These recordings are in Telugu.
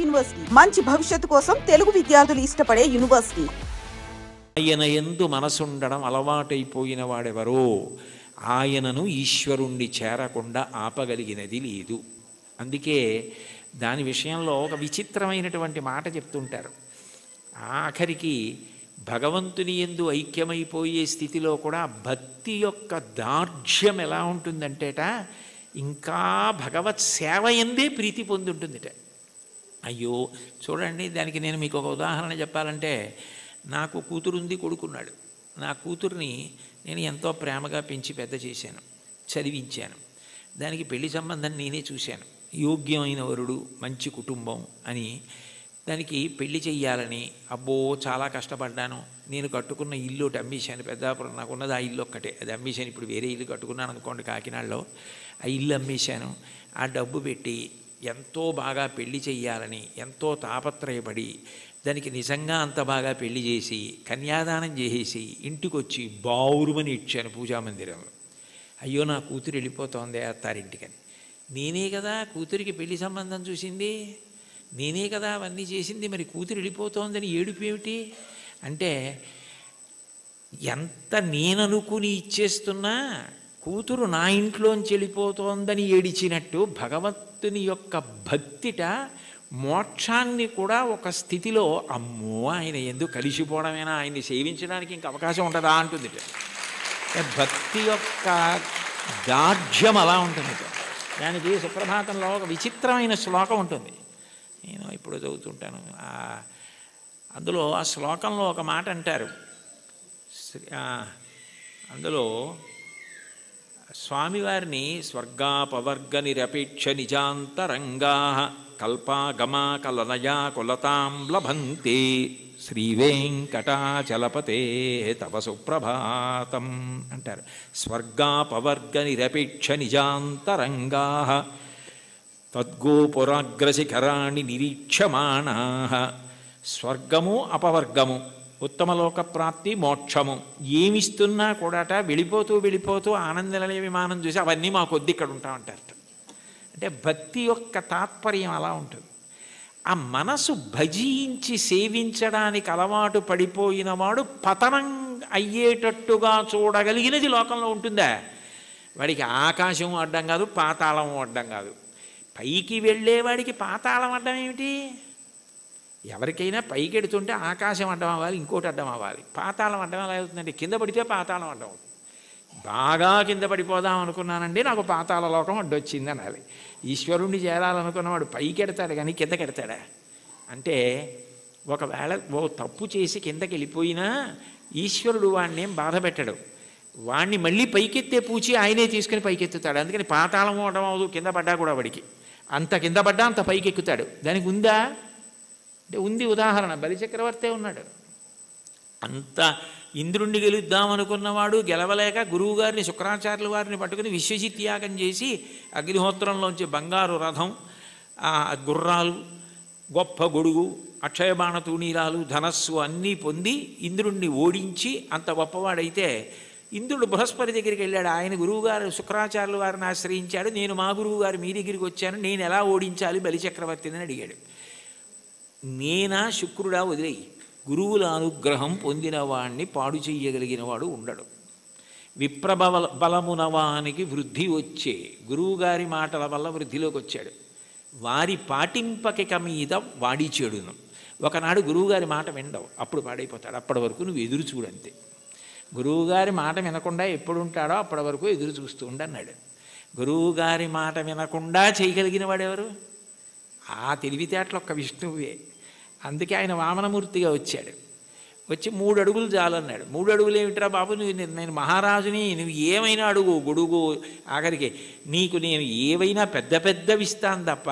యూనివర్సిటీ మంచి భవిష్యత్తు కోసం తెలుగు విద్యార్థులు ఇష్టపడే యూనివర్సిటీ. ఆయన యందు మనసుండడం అలవాటైపోయిన వాడెవరో ఆయనను ఈశ్వరుణ్ణి చేరకుండా ఆపగలిగినది లేదు. అందుకే దాని విషయంలో ఒక విచిత్రమైనటువంటి మాట చెప్తుంటారు. ఆఖరికి భగవంతుని యందు ఐక్యమైపోయే స్థితిలో కూడా భక్తి యొక్క దార్ఢ్యం ఎలా ఉంటుందంటేట ఇంకా భగవత్ సేవ ఎందే ప్రీతి పొంది ఉంటుందిట. అయ్యో చూడండి, దానికి నేను మీకు ఒక ఉదాహరణ చెప్పాలంటే, నాకు కూతురుంది, కొడుకున్నాడు. నా కూతుర్ని నేను ఎంతో ప్రేమగా పెంచి పెద్ద చేశాను, చదివించాను. దానికి పెళ్లి సంబంధం నేనే చూశాను. యోగ్యమైన వరుడు, మంచి కుటుంబం అని దానికి పెళ్లి చెయ్యాలని అబ్బో చాలా కష్టపడ్డాను. నేను కట్టుకున్న ఇల్లు ఒకటి అమ్మేశాను. పెద్దాపురం నాకున్నది ఆ ఇల్లు ఒక్కటే, అది అమ్మేశాను. ఇప్పుడు వేరే ఇల్లు కట్టుకున్నాను అనుకోండి కాకినాడలో. ఆ ఇల్లు అమ్మేశాను. ఆ డబ్బు పెట్టి ఎంతో బాగా పెళ్లి చెయ్యాలని ఎంతో తాపత్రయపడి దానికి నిజంగా అంత బాగా పెళ్లి చేసి కన్యాదానం చేసేసి ఇంటికొచ్చి బావురుమని ఇచ్చాను పూజామందిరంలో. అయ్యో నా కూతురు వెళ్ళిపోతోంది అత్తారింటికని. నేనే కదా కూతురికి పెళ్లి సంబంధం చూసింది, నేనే కదా అవన్నీ చేసింది, మరి కూతురు వెళ్ళిపోతోందని ఏడుపు ఏమిటి అంటే, ఎంత నేననుకుని ఇచ్చేస్తున్నా కూతురు నా ఇంట్లోంచి వెళ్ళిపోతోందని ఏడిచినట్టు భగవంతుని యొక్క భక్తిట మోక్షాన్ని కూడా ఒక స్థితిలో అమ్మో ఆయన ఎందుకు కలిసిపోవడమేనా, ఆయన్ని సేవించడానికి ఇంక అవకాశం ఉంటుందా అంటుంది. భక్తి యొక్క దార్ఢ్యం అలా ఉంటుంది. దానికి సుప్రభాతంలో ఒక విచిత్రమైన శ్లోకం ఉంటుంది, నేను ఇప్పుడు చదువుతుంటాను. అందులో ఆ శ్లోకంలో ఒక మాట అంటారు. అందులో స్వామివారిని స్వర్గాపవర్గ నిరపేక్ష నిజాంతరంగా కల్పాగమా కలనయా కులతాం లభంతే శ్రీవేంకటాచలపతే తవ సుప్రభాతం అంటారు. స్వర్గాపవర్గ నిరపేక్ష నిజాంతరంగా తద్గోపురాగ్రశిఖరాణి నిరీక్షమాణా. స్వర్గము అపవర్గము, ఉత్తమలోక ప్రాప్తి, మోక్షము ఏమిస్తున్నా కూడాట వెళ్ళిపోతూ వెళ్ళిపోతూ ఆనందలయ విమానం చూసి అవన్నీ మా కొద్ది ఇక్కడ ఉంటామంటారట. అంటే భక్తి యొక్క తాత్పర్యం అలా ఉంటుంది. ఆ మనసు భజించి సేవించడానికి అలవాటు పడిపోయిన వాడు పతనం అయ్యేటట్టుగా చూడగలిగినది లోకంలో ఉంటుందా? వాడికి ఆకాశం అడ్డం కాదు, పాతాళం అడ్డం కాదు. పైకి వెళ్ళేవాడికి పాతాళం అడ్డం ఏమిటి? ఎవరికైనా పైకి ఎడుతుంటే ఆకాశం అడ్డం అవ్వాలి, ఇంకోటి అడ్డం అవ్వాలి. పాతాళం అడ్డం ఎలా అవుతుందంటే కింద పడితే పాతాళం అడ్డం అవుతుంది. బాగా కింద పడిపోదాం అనుకున్నానండి, నాకు పాతాళ లోకం అడ్డొచ్చింది అనాలి. ఈశ్వరుణ్ణి చేరాలనుకున్నవాడు పైకి ఎడతాడు కానీ కిందకి ఎడతాడా? అంటే ఒకవేళ ఓ తప్పు చేసి కిందకి వెళ్ళిపోయినా ఈశ్వరుడు వాడిని ఏం బాధ పెట్టడు. వాడిని మళ్ళీ పైకెత్తే పూచి ఆయనే తీసుకుని పైకెత్తుతాడు. అందుకని పాతాళం అవడం అవదు, కింద పడ్డా కూడా వాడికి అంత కింద పడ్డా అంత పైకి ఎక్కుతాడు. దానికి ఉందా అంటే ఉంది. ఉదాహరణ బలిచక్రవర్తే ఉన్నాడు. అంత ఇంద్రుణ్ణి గెలుద్దామనుకున్నవాడు గెలవలేక గురువుగారిని శుక్రాచార్యుల వారిని పట్టుకుని విశ్వజిత్ యాగం చేసి అగ్నిహోత్రంలోంచి బంగారు రథం, గుర్రాలు, గొప్ప గొడుగు, అక్షయబాణ తూణీరాలు, ధనస్సు అన్నీ పొంది ఇంద్రుణ్ణి ఓడించి అంత గొప్పవాడైతే ఇంద్రుడు బృహస్పతి దగ్గరికి వెళ్ళాడు. ఆయన గురువుగారు శుక్రాచార్యుల వారిని ఆశ్రయించాడు. నేను మా గురువుగారు మీ దగ్గరికి వచ్చాను, నేను ఎలా ఓడించాలి బలిచక్రవర్తిని అడిగాడు. నేనా శుక్రుడా వదిలేయి, గురువుల అనుగ్రహం పొందిన వాణ్ణి పాడు చెయ్యగలిగిన వాడు ఉండడు. బలమునవానికి వృద్ధి వచ్చే గురువుగారి మాటల వల్ల వృద్ధిలోకి వచ్చాడు. వారి పాటింపకిక మీద వాడి చెడును. ఒకనాడు గురువుగారి మాట వినడవు, అప్పుడు పాడైపోతాడు. అప్పటి వరకు నువ్వు ఎదురు చూడంతే. గురువుగారి మాట వినకుండా ఎప్పుడు ఉంటాడో అప్పటి వరకు ఎదురు చూస్తూ ఉండన్నాడు. గురువుగారి మాట వినకుండా చేయగలిగిన వాడెవరు? ఆ తెలివితేటలు ఒక్క విష్ణువే. అందుకే ఆయన వామనమూర్తిగా వచ్చాడు. వచ్చి 3 అడుగులు చాలన్నాడు. 3 అడుగులు ఏమిట్రా బాబు, నేను మహారాజుని, నువ్వు ఏమైనా అడుగు, గొడుగు, ఆఖరికి నీకు నేను ఏవైనా పెద్ద పెద్దవి ఇస్తాను తప్ప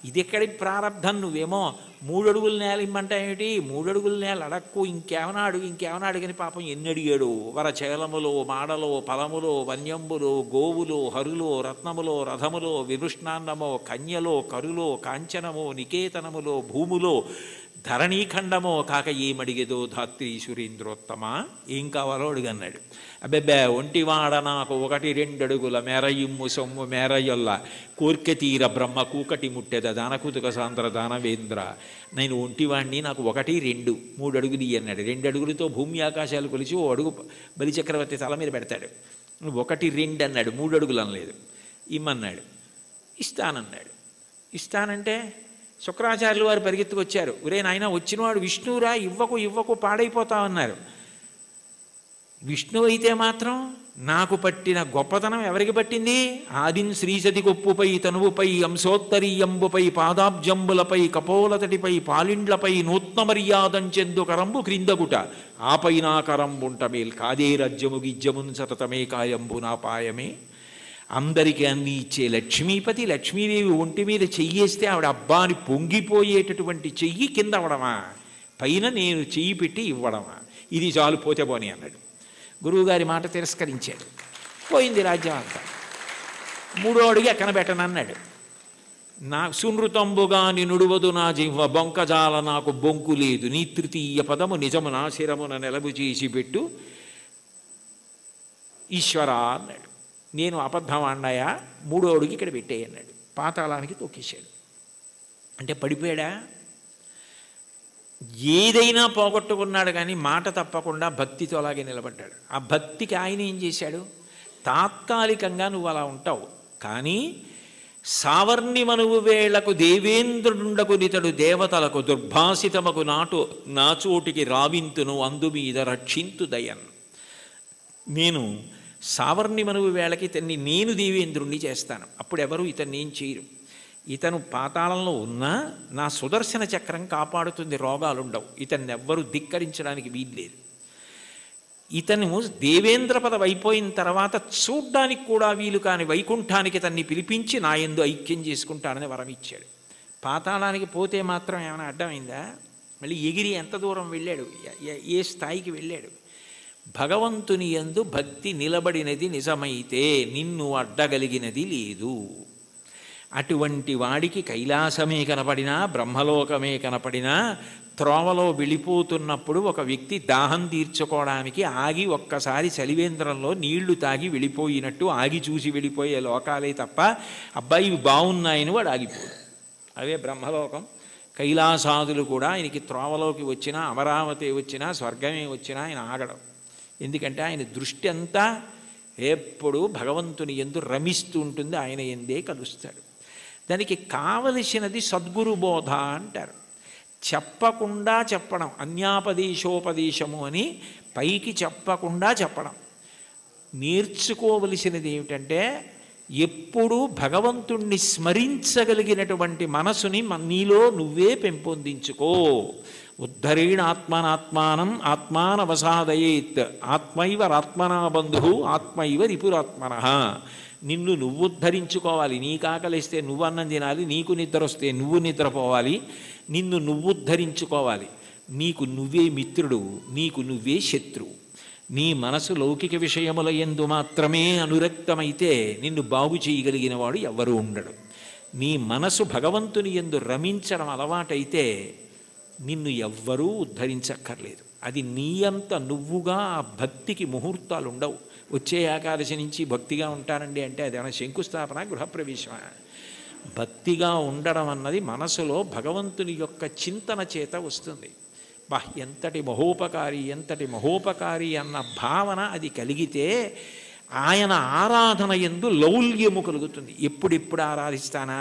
ఇది ఎక్కడి ప్రారంధం, నువ్వేమో 3 అడుగుల నేల ఇమ్మంటా ఏమిటి? 3 అడుగుల నేల అడక్కు, ఇంకేమైనా అడుగు, ఇంకేమైనా అడిగని పాపం ఎన్ని అడిగాడు. వరచేలములో, మాడలో, ఫలములో, వన్యంబులో, గోవులో, హరులో, రత్నములో, రథములో, విభృష్ణాన్నమో, కన్యలో, కరులో, కాంచనమో, నికేతనములో, భూములో, ధరణీఖండమో కాక ఏమడిగేదో ధాత్రి సురేంద్రోత్తమ, ఏం కావాలో అడుగన్నాడు. అబ్బెబ్బే ఒంటివాడ నాకు 1-2 అడుగుల మేరయిమ్ము సొమ్ము మేరయొల్ల కోర్కె తీర బ్రహ్మ కూకటి ముట్టెద దానకుతుక సాంద్ర దానవేంద్ర, నేను ఒంటివాణ్ణి, నాకు 1-2 3 అడుగులు ఇయ్యి అన్నాడు. 2 అడుగులతో భూమి ఆకాశాలు కొలిచి 1 అడుగు బలిచక్రవర్తి తల మీద పెడతాడు. 1-2 అన్నాడు, 3 అడుగులు అనలేదు. ఇమ్మన్నాడు. ఇస్తానన్నాడు. ఇస్తానంటే శుక్రాచార్యులు వారు పరిగెత్తుకొచ్చారు. ఒరే నాయన, వచ్చినవాడు విష్ణువురా, ఇవ్వకు పాడైపోతామన్నారు. విష్ణువు అయితే మాత్రం నాకు పట్టిన గొప్పతనం ఎవరికి పట్టింది? ఆదిన్ శ్రీసతి కొప్పుపై తనువుపై అంశోత్తరీయంబుపై పాదాబ్జంబులపై కపోలతటిపై పాలిండ్లపై నూత్న మర్యాదంచెందు కరంబు క్రిందగుట ఆపై నా కరంబుంట మేల్ కాదే రజ్యము గిజ్జమున్ సతతమే కాయంబు నా పాయమే. అందరికీ అన్ని ఇచ్చే లక్ష్మీపతి, లక్ష్మీదేవి ఒంటి మీద చెయ్యేస్తే ఆవిడ అబ్బాని పొంగిపోయేటటువంటి చెయ్యి కింద అవడమా, పైన నేను చెయ్యి పెట్టి ఇవ్వడమా? ఇది చాలు, పోతే పోని అన్నాడు. గురువుగారి మాట తిరస్కరించాడు. పోయింది రాజ్యం అంతా. 3వ అడుగు ఎక్కన పెట్టనన్నాడు. నా సునృతంబుగా నినుడువదు నా జిహ్వ బొంకజాల నాకు బొంకు లేదు, నీ తృతీయ పదము నిజము నా శిరమున నెలబు చేసి పెట్టు ఈశ్వరా అన్నాడు. నేను అబద్ధం అన్నాయా, 3వ అడుగు ఇక్కడ పెట్టేయన్నాడు. పాతాళానికి తొక్కేశాడు. అంటే పడిపోయాడా? ఏదైనా పోగొట్టుకున్నాడు కానీ మాట తప్పకుండా భక్తితో అలాగే నిలబడ్డాడు. ఆ భక్తికి ఆయన ఏం చేశాడు? తాత్కాలికంగా నువ్వు అలా ఉంటావు, కానీ సావర్ణి మనువు వేళకు దేవేంద్రుండకు నితడు దేవతలకు దుర్భాసితమకు నాచోటికి రావింతును అందు మీద రక్షింతు దయన్. నేను సావర్ణి మనువు వేళకి ఇతన్ని నేను దేవేంద్రుణ్ణి చేస్తాను, అప్పుడు ఎవరు ఇతన్ని ఏం చేయరు. ఇతను పాతాళంలో ఉన్నా నా సుదర్శన చక్రం కాపాడుతుంది, రోగాలుండవు, ఇతన్ని ఎవ్వరూ ధిక్కరించడానికి వీల్లేదు. ఇతను దేవేంద్ర పదవి అయిపోయిన తర్వాత చూడ్డానికి కూడా వీలు కాని వైకుంఠానికి ఇతన్ని పిలిపించి నా యందు ఐక్యం చేసుకుంటానని వరం ఇచ్చాడు. పాతాళానికి పోతే మాత్రం ఏమైనా అడ్డమైందా? మళ్ళీ ఎగిరి ఎంత దూరం వెళ్ళాడు, ఏ స్థాయికి వెళ్ళాడు? భగవంతుని యందు భక్తి నిలబడినది నిజమైతే నిన్ను అడ్డగలిగినది లేదు. అటువంటి వాడికి కైలాసమే కనపడినా బ్రహ్మలోకమే కనపడినా త్రోవలో వెళ్ళిపోతున్నప్పుడు ఒక వ్యక్తి దాహం తీర్చుకోవడానికి ఆగి ఒక్కసారి చలివేంద్రంలో నీళ్లు తాగి వెళ్ళిపోయినట్టు ఆగి చూసి వెళ్ళిపోయే లోకాలే తప్ప అబ్బాయి ఇవి బాగున్నాయని వాడు ఆగిపోడు. అవే బ్రహ్మలోకం. కైలాసాదులు కూడా ఆయనకి త్రోవలోకి వచ్చినా అమరావతి వచ్చినా స్వర్గమే వచ్చినా ఆయన ఆగడం. ఎందుకంటే ఆయన దృష్టి అంతా ఎప్పుడూ భగవంతుని యందు రమిస్తూ ఉంటుంది, ఆయన ఎందే కలుస్తాడు. దానికి కావలసినది సద్గురు బోధ అంటారు. చెప్పకుండా చెప్పడం, అన్యాపదేశోపదేశము అని పైకి చెప్పకుండా చెప్పడం. నేర్చుకోవలసినది ఏమిటంటే ఎప్పుడూ భగవంతుణ్ణి స్మరించగలిగినటువంటి మనసుని నీలో నువ్వే పెంపొందించుకో. ఉద్ధరేణ ఆత్మనాత్మానం ఆత్మానవసాదయేత్ ఆత్మైవరాత్మనా బంధు ఆత్మైవ రిపురాత్మన. నిన్ను నువ్వు ఉద్ధరించుకోవాలి. నీకు ఆకలిస్తే నువ్వు అన్నం తినాలి, నీకు నిద్ర వస్తే నువ్వు నిద్రపోవాలి, నిన్ను నువ్వు ఉద్ధరించుకోవాలి. నీకు నువ్వే మిత్రుడు, నీకు నువ్వే శత్రువు. నీ మనసు లౌకిక విషయముల యందు మాత్రమే అనురక్తమైతే నిన్ను బాగు చేయగలిగిన వాడు ఎవ్వరూ ఉండడు. నీ మనసు భగవంతుని యందు రమించడం అలవాటైతే నిన్ను ఎవ్వరూ ఉద్ధరించక్కర్లేదు. అది నీ అంత నువ్వుగా ఆ భక్తికి ముహూర్తాలు ఉండవు. వచ్చే ఏకాదశి నుంచి భక్తిగా ఉంటానండి అంటే అదేమైనా శంకుస్థాపన గృహప్రవేశమా? భక్తిగా ఉండడం అన్నది మనసులో భగవంతుని యొక్క చింతన చేత వస్తుంది. ఎంతటి మహోపకారి అన్న భావన అది కలిగితే ఆయన ఆరాధన యందు లౌల్యము కలుగుతుంది. ఎప్పుడెప్పుడు ఆరాధిస్తానా,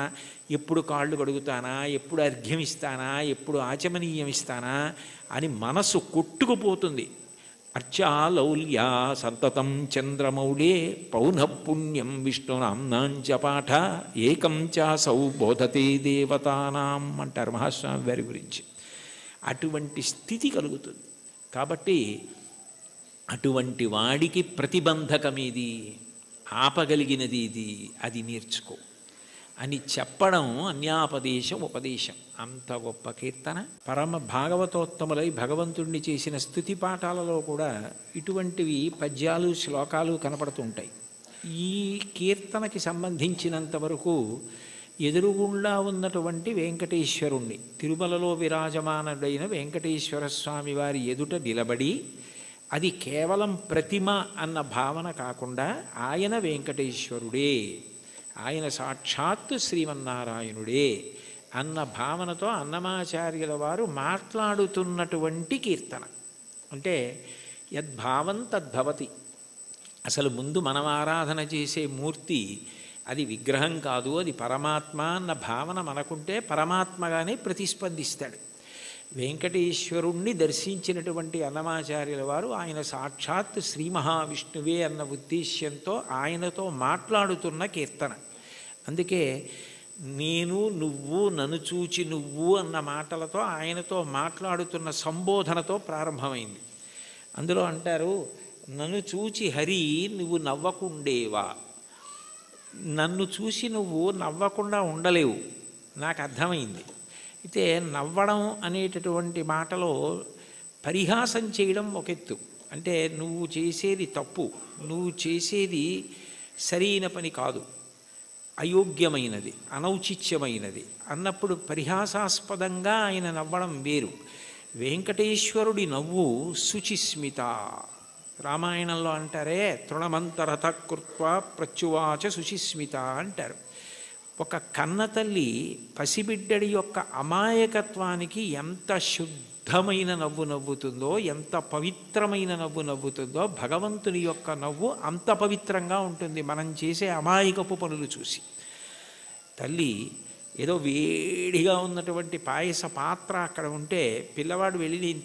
ఎప్పుడు కాళ్ళు కడుగుతానా, ఎప్పుడు అర్ఘ్యం ఇస్తానా, ఎప్పుడు ఆచమనీయం ఇస్తానా అని మనసు కొట్టుకుపోతుంది. అర్చాలౌల్యా సంతతం చంద్రమౌళే పౌనఃపుణ్యం విష్ణునాంనాంచ పాఠ ఏకం చాసౌ బోధతే దేవతానాం అంటారు మహాస్వామి వారి గురించి. అటువంటి స్థితి కలుగుతుంది. కాబట్టి అటువంటి వాడికి ప్రతిబంధకమేది, ఆపగలిగినది ఇది, అది నేర్చుకో అని చెప్పడం అన్యాపదేశం ఉపదేశం. అంత గొప్ప కీర్తన. పరమ భాగవతోత్తములై భగవంతుడిని చేసిన స్తుతి పాఠాలలో కూడా ఇటువంటివి పద్యాలు శ్లోకాలు కనపడుతూ ఉంటాయి. ఈ కీర్తనకి సంబంధించినంత వరకు ఎదురుగుండా ఉన్నటువంటి వెంకటేశ్వరుణ్ణి, తిరుమలలో విరాజమానుడైన వెంకటేశ్వర స్వామి వారి ఎదుట నిలబడి, అది కేవలం ప్రతిమ అన్న భావన కాకుండా ఆయన వెంకటేశ్వరుడే, ఆయన సాక్షాత్తు శ్రీమన్నారాయణుడే అన్న భావనతో అన్నమాచార్యుల వారు మాట్లాడుతున్నటువంటి కీర్తన. అంటే యద్భావం తద్భవతి. అసలు ముందు మనం ఆరాధన చేసే మూర్తి అది విగ్రహం కాదు, అది పరమాత్మ అన్న భావన మనకుంటే పరమాత్మగానే ప్రతిస్పందిస్తాడు. వెంకటేశ్వరుణ్ణి దర్శించినటువంటి అన్నమాచార్యుల వారు ఆయన సాక్షాత్ శ్రీ మహావిష్ణువే అన్న ఉద్దేశ్యంతో ఆయనతో మాట్లాడుతున్న కీర్తన. అందుకే నేను నువ్వు నన్ను చూచి నువ్వు అన్న మాటలతో ఆయనతో మాట్లాడుతున్న సంబోధనతో ప్రారంభమైంది. అందులో అంటారు, నన్ను చూచి హరి నువ్వు నవ్వకుండేవా. నన్ను చూసి నువ్వు నవ్వకుండా ఉండలేవు, నాకు అర్థమైంది. అయితే నవ్వడం అనేటటువంటి మాటలో పరిహాసం చేయడం ఒక ఎత్తు. అంటే నువ్వు చేసేది తప్పు, నువ్వు చేసేది సరైన పని కాదు, అయోగ్యమైనది, అనౌచిత్యమైనది అన్నప్పుడు పరిహాసాస్పదంగా ఆయన నవ్వడం వేరు. వెంకటేశ్వరుడి నవ్వు శుచిస్మిత. రామాయణంలో అంటారే, తృణమంతరత కృత్వా ప్రత్యువాచ శుచిస్మిత అంటారు. ఒక కన్నతల్లి పసిబిడ్డడి యొక్క అమాయకత్వానికి ఎంత శుద్ధమైన నవ్వు నవ్వుతుందో, ఎంత పవిత్రమైన నవ్వు నవ్వుతుందో, భగవంతుని యొక్క నవ్వు అంత పవిత్రంగా ఉంటుంది మనం చేసే అమాయకపు పనులు చూసి. తల్లి ఏదో వేడిగా ఉన్నటువంటి పాయస పాత్ర అక్కడ ఉంటే పిల్లవాడు వెళ్ళి నేను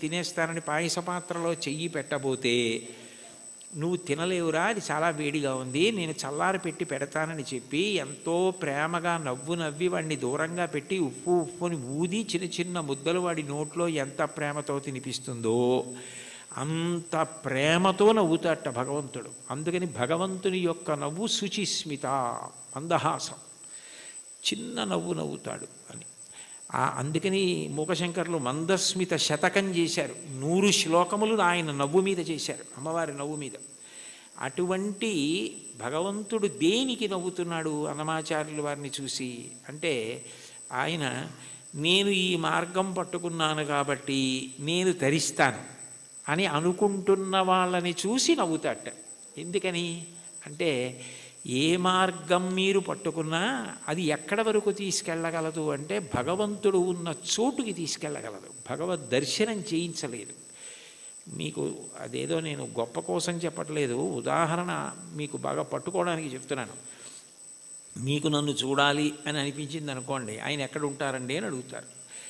తినేస్తానని పాయస పాత్రలో చెయ్యి పెట్టబోతే, నువ్వు తినలేవురా, అది చాలా వేడిగా ఉంది, నేను చల్లారి పెట్టి పెడతానని చెప్పి ఎంతో ప్రేమగా నవ్వి వాడిని దూరంగా పెట్టి ఉప్పుని ఊది చిన్న చిన్న ముద్దలు వాడి నోట్లో ఎంత ప్రేమతో తినిపిస్తుందో అంత ప్రేమతో నవ్వుతాట భగవంతుడు. అందుకని భగవంతుని యొక్క నవ్వు శుచిస్మిత, మందహాసం, చిన్న నవ్వు నవ్వుతాడు అని. అందుకని మూకశంకర్లు మందస్మిత శతకం చేశారు. 100 శ్లోకములు ఆయన నవ్వు మీద చేశారు, అమ్మవారి నవ్వు మీద. అటువంటి భగవంతుడు దేనికి నవ్వుతున్నాడు అన్నమాచార్యుల వారిని చూసి అంటే, ఆయన నేను ఈ మార్గం పట్టుకున్నాను కాబట్టి నేను తరిస్తాను అని అనుకుంటున్న వాళ్ళని చూసి నవ్వుతాట. ఎందుకని అంటే, ఏ మార్గం మీరు పట్టుకున్నా అది ఎక్కడ వరకు తీసుకెళ్ళగలదు అంటే భగవంతుడు ఉన్న చోటుకి తీసుకెళ్ళగలదు, భగవద్ దర్శనం చేయించలేదు. మీకు అదేదో నేను గొప్ప కోసం చెప్పట్లేదు, ఉదాహరణ మీకు బాగా పట్టుకోవడానికి చెప్తున్నాను. మీకు నన్ను చూడాలి అని అనిపించింది అనుకోండి, ఆయన ఎక్కడ ఉంటారండి అని అడుగుతారు.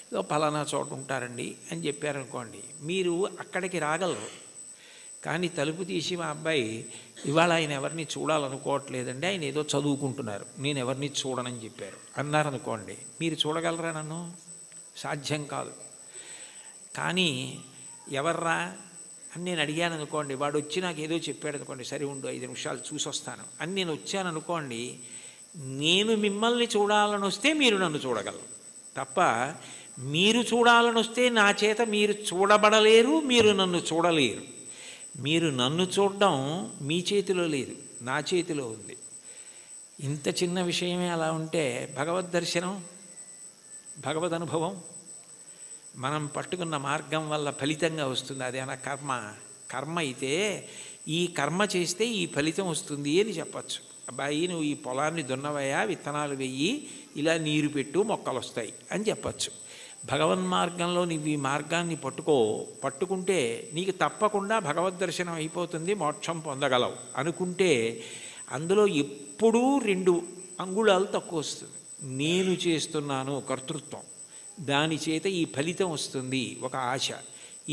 ఏదో పలానా చోట ఉంటారండి అని చెప్పారనుకోండి, మీరు అక్కడికి రాగలరు. కానీ తలుపు తీసి మా అబ్బాయి ఇవాళ ఆయన ఎవరిని చూడాలనుకోవట్లేదండి, ఆయన ఏదో చదువుకుంటున్నారు, నేను ఎవరిని చూడనని చెప్పారు అన్నారనుకోండి, మీరు చూడగలరా నన్ను? సాధ్యం కాదు. కానీ ఎవర్రా అని నేను అడిగాను అనుకోండి, వాడు వచ్చి నాకు ఏదో చెప్పాడు అనుకోండి, సరే ఉండు 5 నిమిషాలు చూసి వస్తాను అని నేను వచ్చాను అనుకోండి, నేను మిమ్మల్ని చూడాలని వస్తే మీరు నన్ను చూడగలరు తప్ప, మీరు చూడాలని వస్తే నా చేత మీరు చూడబడలేరు, మీరు నన్ను చూడలేరు. మీరు నన్ను చూడడం మీ చేతిలో లేదు, నా చేతిలో ఉంది. ఇంత చిన్న విషయమే అలా ఉంటే భగవద్ దర్శనం, భగవద్ అనుభవం మనం పట్టుకున్న మార్గం వల్ల ఫలితంగా వస్తుంది. అదేనా కర్మ అయితే ఈ కర్మ చేస్తే ఈ ఫలితం వస్తుంది అని చెప్పచ్చు. అబ్బాయి నువ్వు ఈ పొలాన్ని దున్నవయ్యా, విత్తనాలు వెయ్యి, ఇలా నీరు పెట్టు, మొక్కలు వస్తాయి అని చెప్పచ్చు. భగవన్మార్గంలో నువ్వు ఈ మార్గాన్ని పట్టుకుంటే నీకు తప్పకుండా భగవద్ దర్శనం అయిపోతుంది, మోక్షం పొందగలవు అనుకుంటే అందులో ఎప్పుడూ 2 అంగుళాలు తక్కువ వస్తుంది. నేను చేస్తున్నాను కర్తృత్వం, దాని చేత ఈ ఫలితం వస్తుంది ఒక ఆశ.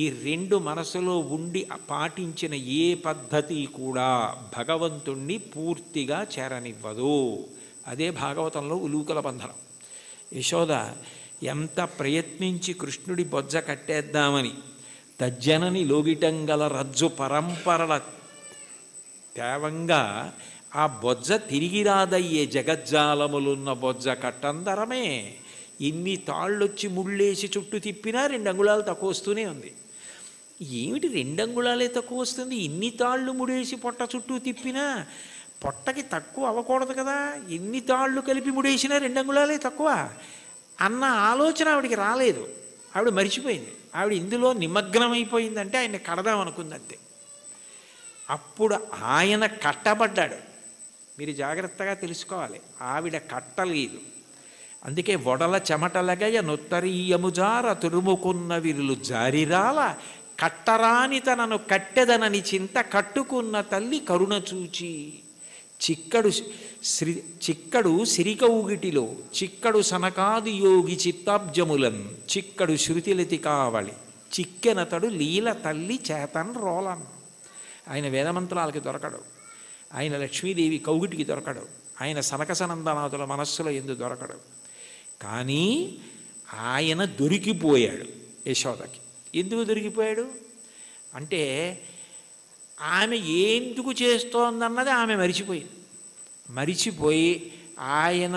ఈ 2 మనసులో ఉండి పాటించిన ఏ పద్ధతి కూడా భగవంతుణ్ణి పూర్తిగా చేరనివ్వదు. అదే భాగవతంలో ఉలూకల బంధనం. యశోద ఎంత ప్రయత్నించి కృష్ణుడి బొజ్జ కట్టేద్దామని తజ్జనని లోగిటంగల రజ్జు పరంపరల తేవంగా ఆ బొజ్జ తిరిగి రాదయ్యే జగజ్జాలములున్న బొజ్జ కట్టందరమే. ఇన్ని తాళ్ళొచ్చి ముళ్ళేసి చుట్టూ తిప్పినా 2 అంగుళాలు తక్కువ వస్తూనే ఉంది. ఏమిటి 2 అంగుళాలే తక్కువ వస్తుంది? ఇన్ని తాళ్ళు ముడేసి పొట్ట చుట్టూ తిప్పినా పొట్టకి తక్కువ అవ్వకూడదు కదా, ఎన్ని తాళ్ళు కలిపి ముడేసినా 2 అంగుళాలే తక్కువ అన్న ఆలోచన ఆవిడికి రాలేదు. ఆవిడ మరిచిపోయింది. ఆవిడ ఇందులో నిమగ్నమైపోయిందంటే ఆయన కడదాం అనుకుంది అంతే. అప్పుడు ఆయన కట్టబడ్డాడు. మీరు జాగ్రత్తగా తెలుసుకోవాలి, ఆవిడ కట్టలేదు. అందుకే వడల చెమటలగయ నొత్తరీయముజార తురుముకున్న విరులు జారిరాల కట్టరాని తనను కట్టెదనని చింత కట్టుకున్న తల్లి కరుణ చూచి. చిక్కడు సిరికౌగిటిలో చిక్కడు సనకాది యోగి చిత్తాబ్జములన్ చిక్కడు శృతిలతి కావళి చిక్కెనతడు లీల తల్లి చేతన్ రోలన్. ఆయన వేదమంత్రాలకి దొరకడు, ఆయన లక్ష్మీదేవి కౌగిటికి దొరకడు, ఆయన సనకసనందనాథుల మనస్సులో ఎందు దొరకడు. కానీ ఆయన దొరికిపోయాడు యశోదకి. ఎందుకు దొరికిపోయాడు అంటే ఆమె ఎందుకు చేస్తోందన్నది ఆమె మరిచిపోయింది. మరిచిపోయి ఆయన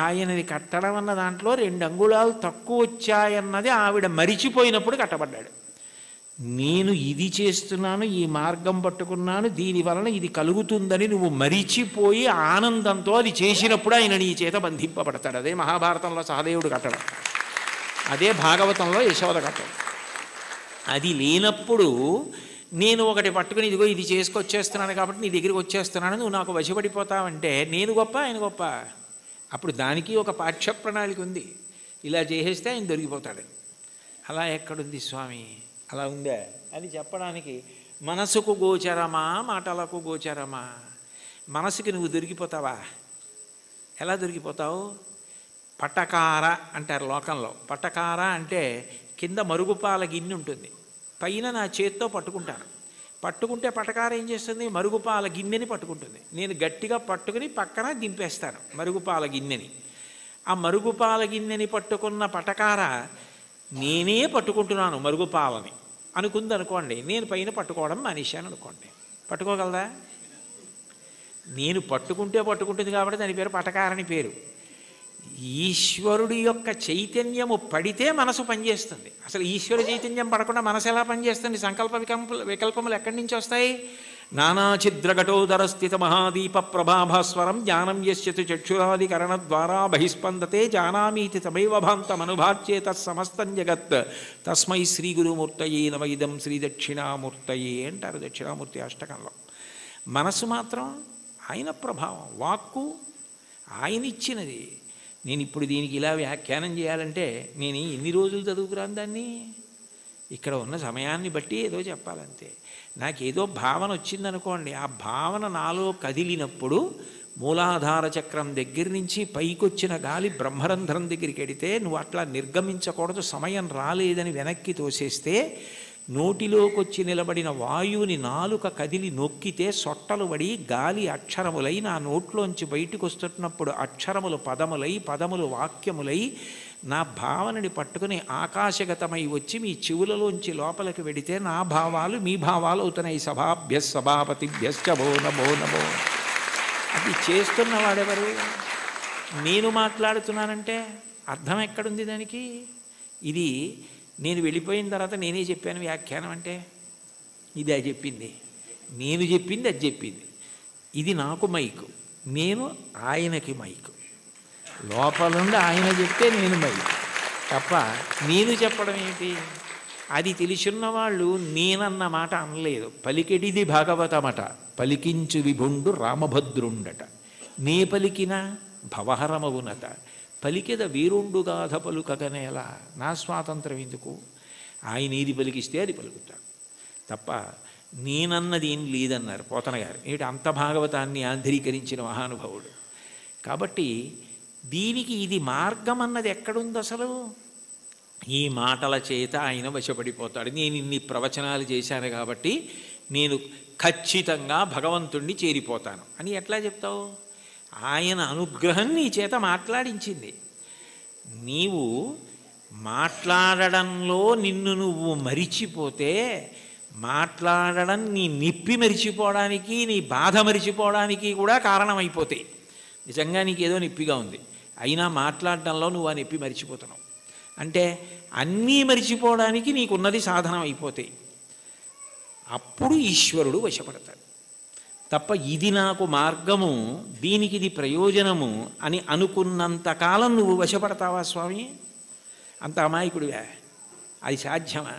ఆయనని కట్టడం అన్న దాంట్లో 2 అంగుళాలు తక్కువ వచ్చాయన్నది ఆవిడ మరిచిపోయినప్పుడు కట్టబడ్డాడు. నేను ఇది చేస్తున్నాను, ఈ మార్గం పట్టుకున్నాను, దీనివలన ఇది కలుగుతుందని నువ్వు మరిచిపోయి ఆనందంతో అది చేసినప్పుడు ఆయన నీ చేత బంధింపబడతాడు. అదే మహాభారతంలో సహదేవుడు కట్టడం, అదే భాగవతంలో యశోద కట్టడం. అది లేనప్పుడు నేను ఒకటి పట్టుకుని ఇదిగో ఇది చేసుకొచ్చేస్తున్నాను కాబట్టి నీ దగ్గరికి వచ్చేస్తున్నాను, నువ్వు నాకు వశపడిపోతావంటే నేను గొప్ప ఆయన గొప్ప. అప్పుడు దానికి ఒక పాఠ్య ప్రణాళిక ఉంది, ఇలా చేసేస్తే ఆయన దొరికిపోతాడని. అలా ఎక్కడుంది స్వామి, అలా ఉందా అని చెప్పడానికి మనసుకు గోచరమా మాటలకు గోచరమా? మనసుకి నువ్వు దొరికిపోతావా? ఎలా దొరికిపోతావు? పటకార అంటారు లోకంలో. పటకార అంటే కింద మరుగుపాల గిన్నె ఉంటుంది, పైన నా చేత్తో పట్టుకుంటాను. పట్టుకుంటే పటకార ఏం చేస్తుంది? మరుగుపాల గిన్నెని పట్టుకుంటుంది. నేను గట్టిగా పట్టుకుని పక్కన దింపేస్తాను మరుగుపాల గిన్నెని. ఆ మరుగుపాల గిన్నెని పట్టుకున్న పటకార నేనే పట్టుకుంటున్నాను మరుగుపాలని అనుకుంది అనుకోండి, నేను పైన పట్టుకోవడం మానేశాను అనుకోండి, పట్టుకోగలదా? నేను పట్టుకుంటుంది కాబట్టి దాని పేరు పటకారని పేరు. ఈశ్వరుడి యొక్క చైతన్యము పడితే మనసు పనిచేస్తుంది. అసలు ఈశ్వర చైతన్యం పడకుండా మనసు ఎలా పనిచేస్తుంది? సంకల్ప వికల్పములు ఎక్కడి నుంచి వస్తాయి? నానాఛిద్రఘటోదర స్థిత మహాదీప ప్రభాభాస్వరం జ్ఞానం యస్యతు చక్షురాదికరణ ద్వారా బహిస్పందతే జానామీతి తమైవ భాంతమనుభాచ్యే తత్సమస్తం జగత్ తస్మై శ్రీ గురుమూర్తయే నమ ఇదం శ్రీ దక్షిణామూర్తయే అంటారు దక్షిణామూర్తి అష్టకంలో. మనసు మాత్రం ఆయన ప్రభావం, వాక్కు ఆయన ఇచ్చినది. నేను ఇప్పుడు దీనికి ఇలా వ్యాఖ్యానం చేయాలంటే నేను ఎన్ని రోజులు చదువుకురాను దాన్ని? ఇక్కడ ఉన్న సమయాన్ని బట్టి ఏదో చెప్పాలంతే. నాకేదో భావన వచ్చిందనుకోండి, ఆ భావన నాలో కదిలినప్పుడు మూలాధార చక్రం దగ్గర నుంచి పైకొచ్చిన గాలి బ్రహ్మరంధ్రం దగ్గరికి వెడితే నువ్వు అట్లా నిర్గమించకూడదు, సమయం రాలేదని వెనక్కి తోసేస్తే నోటిలోకి వచ్చి నిలబడిన వాయువుని నాలుక కదిలి నొక్కితే సొట్టలు పడి గాలి అక్షరములై నా నోట్లోంచి బయటకు వస్తున్నప్పుడు అక్షరములు పదములై పదములు వాక్యములై నా భావనని పట్టుకుని ఆకాశగతమై వచ్చి మీ చెవులలోంచి లోపలికి వెడితే నా భావాలు మీ భావాలు అవుతున్నాయి. సభాభ్య సభాపతిభ్యశ్చ భో నమో నమో. అది చేస్తున్నవాడెవరు? నేను మాట్లాడుతున్నానంటే అర్థం ఎక్కడుంది దానికి? ఇది నేను వెళ్ళిపోయిన తర్వాత నేనే చెప్పాను వ్యాఖ్యానం అంటే ఇది అది చెప్పింది, నేను చెప్పింది అది చెప్పింది. ఇది నాకు మైకు, నేను ఆయనకి మైకు. లోపల నుండి ఆయన చెప్తే నేను మైకు తప్ప నేను చెప్పడం ఏంటి? అది తెలిసిన వాళ్ళు నేనన్న మాట అనలేదు. పలికెడిది భాగవతమట, పలికించు విభుండు రామభద్రుండట. నే పలికిన భవహరమవునట, పలికెద వీరుండు గాథ పలుకగనేలా. నా స్వాతంత్రం ఎందుకు? ఆయన ఏది పలికిస్తే అది పలుకుతాడు తప్ప నేనన్నది ఏం లేదన్నారు పోతన గారు. ఏంటి అంత భాగవతాన్ని ఆంధ్రీకరించిన మహానుభావుడు. కాబట్టి దీనికి ఇది మార్గం అన్నది ఎక్కడుంది అసలు? ఈ మాటల చేత ఆయన వశపడిపోతాడు. నేను ఇన్ని ప్రవచనాలు చేశాను కాబట్టి నేను ఖచ్చితంగా భగవంతుణ్ణి చేరిపోతాను అని ఎట్లా చెప్తావు? ఆయన అనుగ్రహం నీ చేత మాట్లాడించింది. నీవు మాట్లాడడంలో నిన్ను నువ్వు మరిచిపోతే మాట్లాడడం నీ నిప్పి మరిచిపోవడానికి నీ బాధ మరిచిపోవడానికి కూడా కారణమైపోతాయి. నిజంగా నీకేదో నొప్పిగా ఉంది, అయినా మాట్లాడడంలో నువ్వు ఆ నొప్పి మరిచిపోతున్నావు అంటే అన్నీ మరిచిపోవడానికి నీకున్నది సాధనం అయిపోతాయి. అప్పుడు ఈశ్వరుడు వశపడతాడు. తప్ప ఇది నాకు మార్గము, దీనికి ఇది ప్రయోజనము అని అనుకున్నంతకాలం నువ్వు వశపడతావా స్వామి? అంత అమాయకుడివా? అది సాధ్యమా?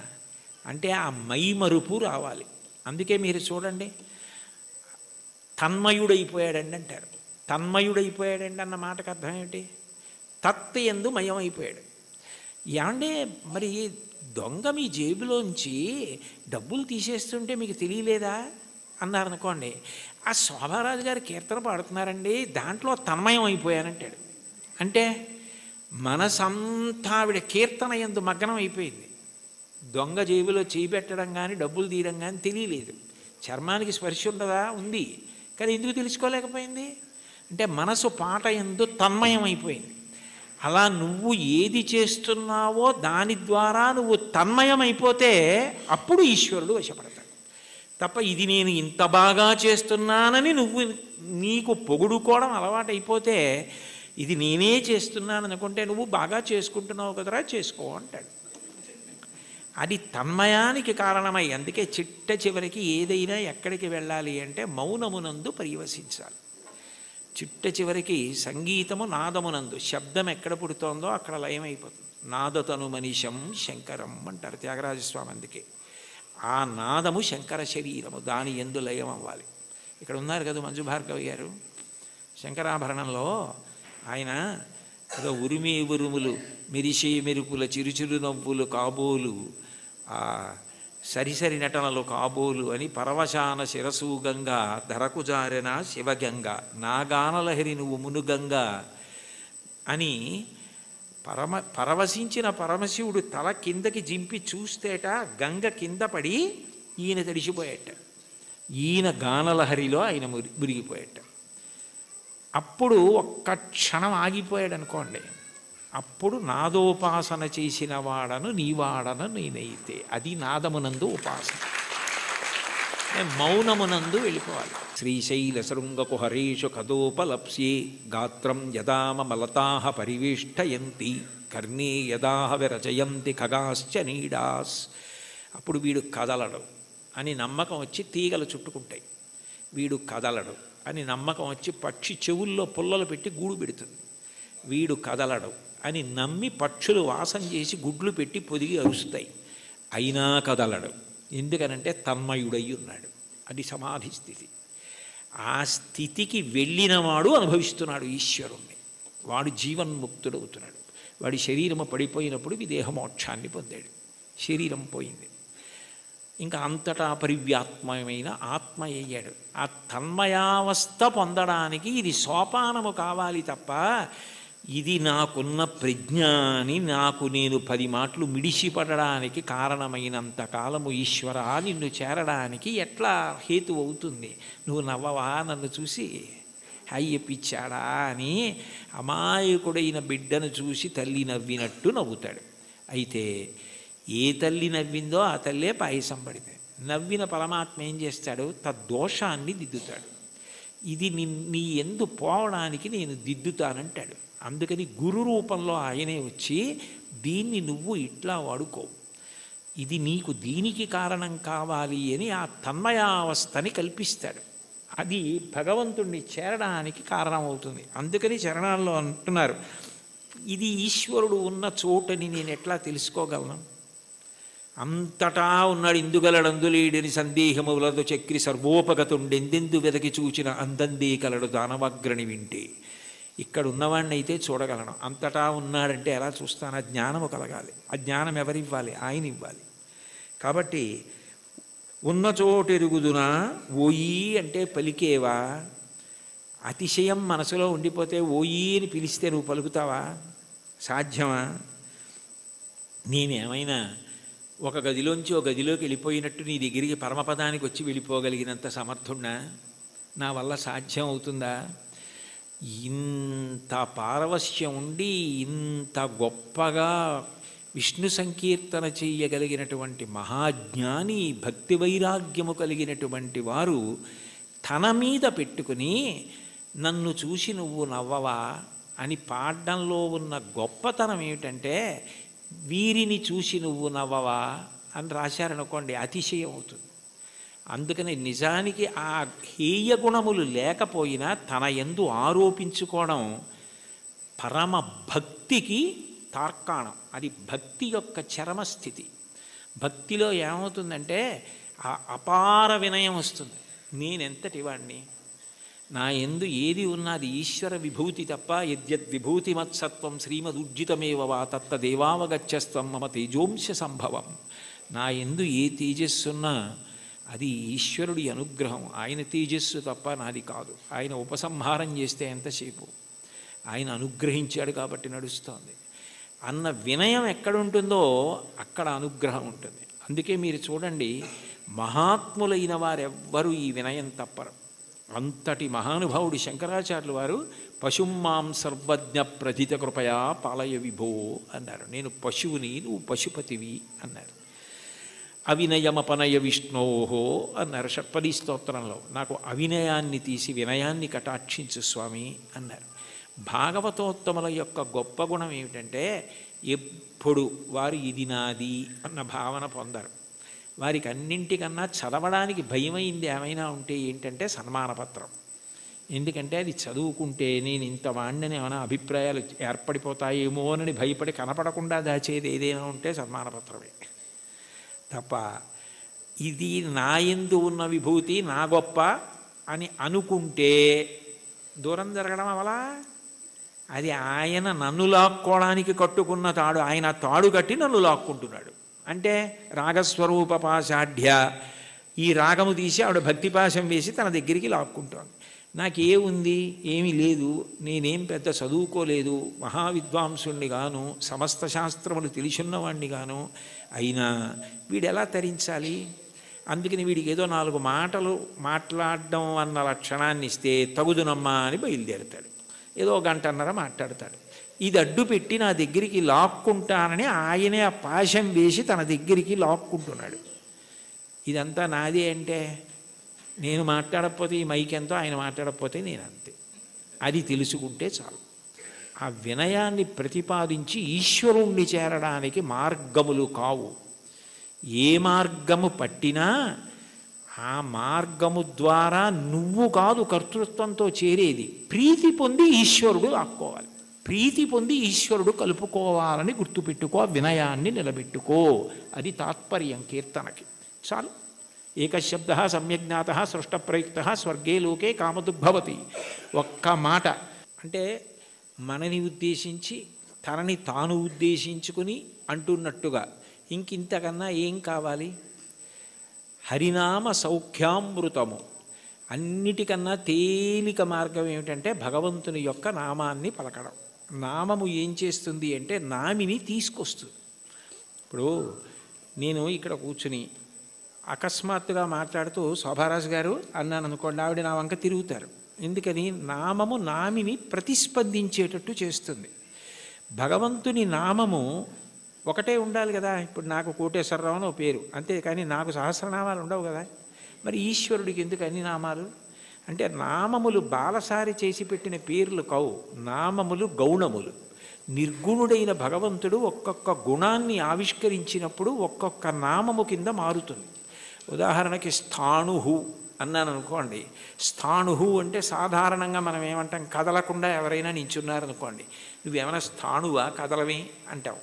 అంటే ఆ మైమరుపు రావాలి. అందుకే మీరు చూడండి, తన్మయుడైపోయాడండి అంటారు. తన్మయుడైపోయాడండి అన్న మాటకు అర్థం ఏమిటి? తత్ యందు మయమైపోయాడు. ఏమంటే మరి దొంగ మీ జేబులోంచి డబ్బులు తీసేస్తుంటే మీకు తెలియలేదా అన్నారనుకోండి, ఆ శోభారాజు గారు కీర్తన పాడుతున్నారండి, దాంట్లో తన్మయం అయిపోయానంటాడు. అంటే మనసంతా ఆవిడ కీర్తన యందు మగ్నం అయిపోయింది. దొంగ జేబులో చేయి పెట్టడం కానీ డబ్బులు తీయడం కానీ తెలియలేదు. చర్మానికి స్పర్శ ఉండదా? ఉంది. కానీ ఎందుకు తెలుసుకోలేకపోయింది? అంటే మనసు పాట యందు తన్మయం అయిపోయింది. అలా నువ్వు ఏది చేస్తున్నావో దాని ద్వారా నువ్వు తన్మయం అయిపోతే అప్పుడు ఈశ్వరుడు వశపడతాడు. తప్ప ఇది నేను ఇంత బాగా చేస్తున్నానని నువ్వు నీకు పొగుడుకోవడం అలవాటైపోతే, ఇది నేనే చేస్తున్నాను అనుకుంటే నువ్వు బాగా చేసుకుంటున్నావు కదరా, చేసుకో అంటాడు. అది తన్మయానికి కారణమై, అందుకే చిట్ట చివరికి ఏదైనా ఎక్కడికి వెళ్ళాలి అంటే మౌనమునందు పర్యవసించాలి. చిట్ట చివరికి సంగీతము నాదమునందు, శబ్దం ఎక్కడ పుడుతోందో అక్కడ లయమైపోతుంది. నాదతను మనిషం శంకరం అంటారు త్యాగరాజస్వామి. అందుకే ఆ నాదము శంకర శరీరము, దాని యందు లయం అవ్వాలి. ఇక్కడ ఉన్నారు కదా మంజు భార్గవి గారు, శంకరాభరణంలో ఆయన ఏదో ఉరిమి ఉరుములు మెరిసే మెరుపుల చిరుచిరు నవ్వులు కాబోలు, సరిసరి నటనలు కాబోలు అని పరవశాన శిరసూగంగా ధరకు జారెన శివగంగ నాగానలహరి నువ్వు మునుగంగా అని పరవశించిన పరమశివుడు తల కిందకి జింపి చూస్తేట గంగ కింద పడి ఈయన తడిసిపోయేట. ఈయన గానలహరిలో ఆయన మురిగిపోయేట. అప్పుడు ఒక్క క్షణం ఆగిపోయాడు అనుకోండి, అప్పుడు నాదోపాసన చేసిన వాడను నీవాడను నేనైతే, అది నాదమునందు ఉపాసన. మౌనమునందు వెళ్ళిపోవాలి. శ్రీశైల శృంగకు హరేషు కదోపలప్స్యే గాత్రం యదామ మలతాహ పరివేష్టయంతి కర్ణే యదాహ విరచయంతి ఖగాశ్చ నీడాస్. అప్పుడు వీడు కదలడు అని నమ్మకం వచ్చి తీగలు చుట్టుకుంటాయి. వీడు కదలడు అని నమ్మకం వచ్చి పక్షి చెవుల్లో పుల్లలు పెట్టి గూడు పెడుతుంది. వీడు కదలడు అని నమ్మి పక్షులు వాసం చేసి గుడ్లు పెట్టి పొదిగి అరుస్తాయి. అయినా కదలడు. ఎందుకనంటే తన్మయుడై ఉన్నాడు. అది సమాధి స్థితి. ఆ స్థితికి వెళ్ళినవాడు అనుభవిస్తున్నాడు ఈశ్వరుణ్ణి. వాడు జీవన్ముక్తుడవుతున్నాడు. వాడి శరీరము పడిపోయినప్పుడు విదేహమోక్షాన్ని పొందాడు. శరీరం పోయింది, ఇంకా అంతటా పరివ్యాత్మమైన ఆత్మ అయ్యాడు. ఆ తన్మయావస్థ పొందడానికి ఇది సోపానము కావాలి తప్ప, ఇది నాకున్న ప్రజ్ఞాని నాకు నేను 10 మాటలు మిడిసిపడడానికి కారణమైనంత కాలము ఈశ్వర నిన్ను చేరడానికి ఎట్లా హేతు అవుతుంది? నువ్వు నవ్వవా నన్ను చూసి? అయ్యపిచ్చాడా అని అమాయకుడైన బిడ్డను చూసి తల్లి నవ్వినట్టు నవ్వుతాడు. అయితే ఏ తల్లి నవ్విందో ఆ తల్లే పాయసం పడితే, నవ్విన పరమాత్మ ఏం చేస్తాడు? తద్దోషాన్ని దిద్దుతాడు. ఇది నీ ఎందు పోవడానికి నేను దిద్దుతానంటాడు. అందుకని గురు రూపంలో ఆయనే వచ్చి దీన్ని నువ్వు ఇట్లా వాడుకో, ఇది నీకు దీనికి కారణం కావాలి అని ఆ తన్మయావస్థని కల్పిస్తాడు. అది భగవంతుణ్ణి చేరడానికి కారణమవుతుంది. అందుకని చరణాల్లో అంటున్నారు, ఇది ఈశ్వరుడు ఉన్న చోటని నేను ఎట్లా తెలుసుకోగలను? అంతటా ఉన్నాడు ఇందుగలడందులేడని సందేహములతో చక్రి సర్వోపగతుండెందెందు వెదకి చూచిన అందందే కలడు దానవగ్రణి వింటే. ఇక్కడ ఉన్నవాడిని అయితే చూడగలను, అంతటా ఉన్నాడంటే ఎలా చూస్తాను? ఆ జ్ఞానము కలగాలి. ఆ జ్ఞానం ఎవరివ్వాలి? ఆయన ఇవ్వాలి. కాబట్టి ఉన్న చోటెరుగుదునా ఓయి అంటే పలికేవా? అతిశయం మనసులో ఉండిపోతే ఓయి అని పిలిస్తే నువ్వు పలుకుతావా? సాధ్యమా? నేనేమైనా ఒక గదిలోంచి ఒక గదిలోకి వెళ్ళిపోయినట్టు నీ దగ్గరికి పరమపదానికి వచ్చి వెళ్ళిపోగలిగినంత సమర్థున్నా? నా వల్ల సాధ్యం అవుతుందా? ఇంత పారవశ్యం ఉండి ఇంత గొప్పగా విష్ణు సంకీర్తన చెయ్యగలిగినటువంటి మహాజ్ఞాని, భక్తి వైరాగ్యము కలిగినటువంటి వారు తన మీద పెట్టుకుని నన్ను చూసి నువ్వు నవ్వవా అని పాడడంలో ఉన్న గొప్పతనం ఏమిటంటే, వీరిని చూసి నువ్వు నవ్వవా అని రాశారనుకోండి అతిశయం అవుతుంది. అందుకని నిజానికి ఆ హేయ గుణములు లేకపోయినా తన యందు ఆరోపించుకోవడం పరమ భక్తికి తార్కాణం. అది భక్తి యొక్క చరమస్థితి. భక్తిలో ఏమవుతుందంటే ఆ అపార వినయం వస్తుంది. నేనెంతటి వాణ్ణి, నా యందు ఏది ఉన్నది ఈశ్వర విభూతి తప్ప, యద్యద్ విభూతి మత్సత్వం శ్రీమదుర్జితమేవ వా తత్తదేవావగచ్చస్త్వం మమ తేజోంశ సంభవం. నా యందు ఏ తేజస్సున్నా అది ఈశ్వరుడి అనుగ్రహం. ఆయన తేజస్సు తప్ప నాది కాదు. ఆయన ఉపసంహారం చేస్తే ఎంతసేపు, ఆయన అనుగ్రహించాడు కాబట్టి నడుస్తోంది అన్న వినయం ఎక్కడుంటుందో అక్కడ అనుగ్రహం ఉంటుంది. అందుకే మీరు చూడండి, మహాత్ములైన వారెవ్వరూ ఈ వినయం తప్పరు. అంతటి మహానుభావుడు శంకరాచార్యులు వారు పశుమాం సర్వజ్ఞ ప్రథిత కృపయా పాలయ విభో అన్నారు. నేను పశువుని, నువ్వు పశుపతివి అన్నారు. అవినయమపనయ విష్ణోహో అన్నారు షట్పదీ స్తోత్రంలో. నాకు అవినయాన్ని తీసి వినయాన్ని కటాక్షించు స్వామి అన్నారు. భాగవతోత్తముల యొక్క గొప్ప గుణం ఏమిటంటే ఎప్పుడు వారు ఇది నాది అన్న భావన పొందరు. వారికి అన్నింటికన్నా చదవడానికి భయమైంది ఏమైనా ఉంటే ఏంటంటే సన్మానపత్రం. ఎందుకంటే అది చదువుకుంటే నేను ఇంత వాణ్ణని ఏమైనా అభిప్రాయాలు ఏర్పడిపోతాయేమో అని భయపడి కనపడకుండా దాచేది ఏదైనా ఉంటే సన్మానపత్రమే తప్ప, ఇది నా యందు ఉన్న విభూతి నా గొప్ప అని అనుకుంటే దూరం జరగడం అవలా. అది ఆయన నన్ను లాక్కోవడానికి కట్టుకున్న తాడు, ఆయన తాడు కట్టి నన్ను లాక్కుంటున్నాడు. అంటే రాగస్వరూప పాశాఢ్య, ఈ రాగము తీసి ఆవిడ భక్తిపాశం వేసి తన దగ్గరికి లాక్కుంటోంది. నాకేముంది, ఏమీ లేదు, నేనేం పెద్ద చదువుకోలేదు, మహావిద్వాంసుణ్ణి గాను, సమస్త శాస్త్రములు తెలిసున్నవాణ్ణి గాను, అయినా వీడెలా తరించాలి? అందుకని వీడికి ఏదో 4 మాటలు మాట్లాడడం అన్న లక్షణాన్ని ఇస్తే తగుదునమ్మా అని బయలుదేరుతాడు. ఏదో 1.5 గంట మాట్లాడతాడు. ఇది అడ్డు పెట్టి నా దగ్గరికి లాక్కుంటానని ఆయనే ఆ పాశం వేసి తన దగ్గరికి లాక్కుంటున్నాడు. ఇదంతా నాదే అంటే నేను మాట్లాడకపోతే ఈ మైక్ ఎంతో, ఆయన మాట్లాడకపోతే నేను అంతే. అది తెలుసుకుంటే చాలు. ఆ వినయాన్ని ప్రతిపాదించి ఈశ్వరుణ్ణి చేరడానికి మార్గములు కావు. ఏ మార్గము పట్టినా ఆ మార్గము ద్వారా నువ్వు కాదు కర్తృత్వంతో చేరేది. ప్రీతి పొంది ఈశ్వరుడు ఆక్కోవాలి, ప్రీతి పొంది ఈశ్వరుడు కలుపుకోవాలని గుర్తుపెట్టుకో, వినయాన్ని నిలబెట్టుకో. అది తాత్పర్యం కీర్తనకి. చాలు. ఏకశబ్ద సమ్యజ్ఞాత సృష్టప్రయుక్త స్వర్గే లోకే కామదుగ్భవతి. ఒక్క మాట అంటే మనని ఉద్దేశించి తనని తాను ఉద్దేశించుకుని అంటున్నట్టుగా ఇంకింతకన్నా ఏం కావాలి? హరినామ సౌఖ్యామృతము. అన్నిటికన్నా తేలిక మార్గం ఏమిటంటే భగవంతుని యొక్క నామాన్ని పలకడం. నామము ఏం చేస్తుంది అంటే నామిని తీసుకొస్తుంది. ఇప్పుడు నేను ఇక్కడ కూర్చుని అకస్మాత్తుగా మాట్లాడుతూ శోభారాజు గారు అన్నాను అనుకోండి, ఆవిడ నా వంక తిరుగుతారు. ఎందుకని? నామము నామిని ప్రతిస్పందించేటట్టు చేస్తుంది. భగవంతుని నామము ఒకటే ఉండాలి కదా. ఇప్పుడు నాకు కోటేశ్వరరావు అని పేరు అంతే, కానీ నాకు సహస్రనామాలు ఉండవు కదా. మరి ఈశ్వరుడికి ఎందుకు అన్ని నామాలు? అంటే నామములు బాలసారి చేసి పెట్టిన పేర్లు కావు, నామములు గౌణములు. నిర్గుణుడైన భగవంతుడు ఒక్కొక్క గుణాన్ని ఆవిష్కరించినప్పుడు ఒక్కొక్క నామము కింద మారుతుంది. ఉదాహరణకి స్థాణుహు అన్నాను అనుకోండి. స్థాణుహు అంటే సాధారణంగా మనం ఏమంటాం, కదలకుండా ఎవరైనా నించున్నారనుకోండి, నువ్వేమైనా స్థాణువా కదలవే అంటావు.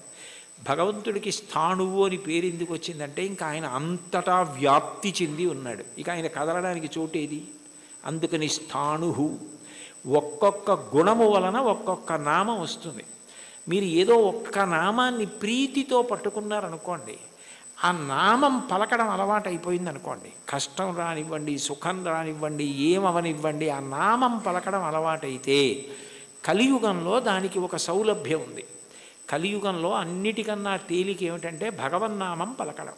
భగవంతుడికి స్థాణువు అని పేరు ఎందుకు వచ్చిందంటే ఇంకా ఆయన అంతటా వ్యాప్తి చెంది ఉన్నాడు, ఇక ఆయన కదలడానికి చోటేది. అందుకని స్థాణుహు. ఒక్కొక్క గుణము వలన ఒక్కొక్క నామం వస్తుంది. మీరు ఏదో ఒక్క నామాన్ని ప్రీతితో పట్టుకున్నారనుకోండి, ఆ నామం పలకడం అలవాటు అయిపోయింది అనుకోండి, కష్టం రానివ్వండి, సుఖం రానివ్వండి, ఏమవనివ్వండి, ఆ నామం పలకడం అలవాటైతే కలియుగంలో దానికి ఒక సౌలభ్యం ఉంది. కలియుగంలో అన్నిటికన్నా తేలిక ఏమిటంటే భగవన్నామం పలకడం.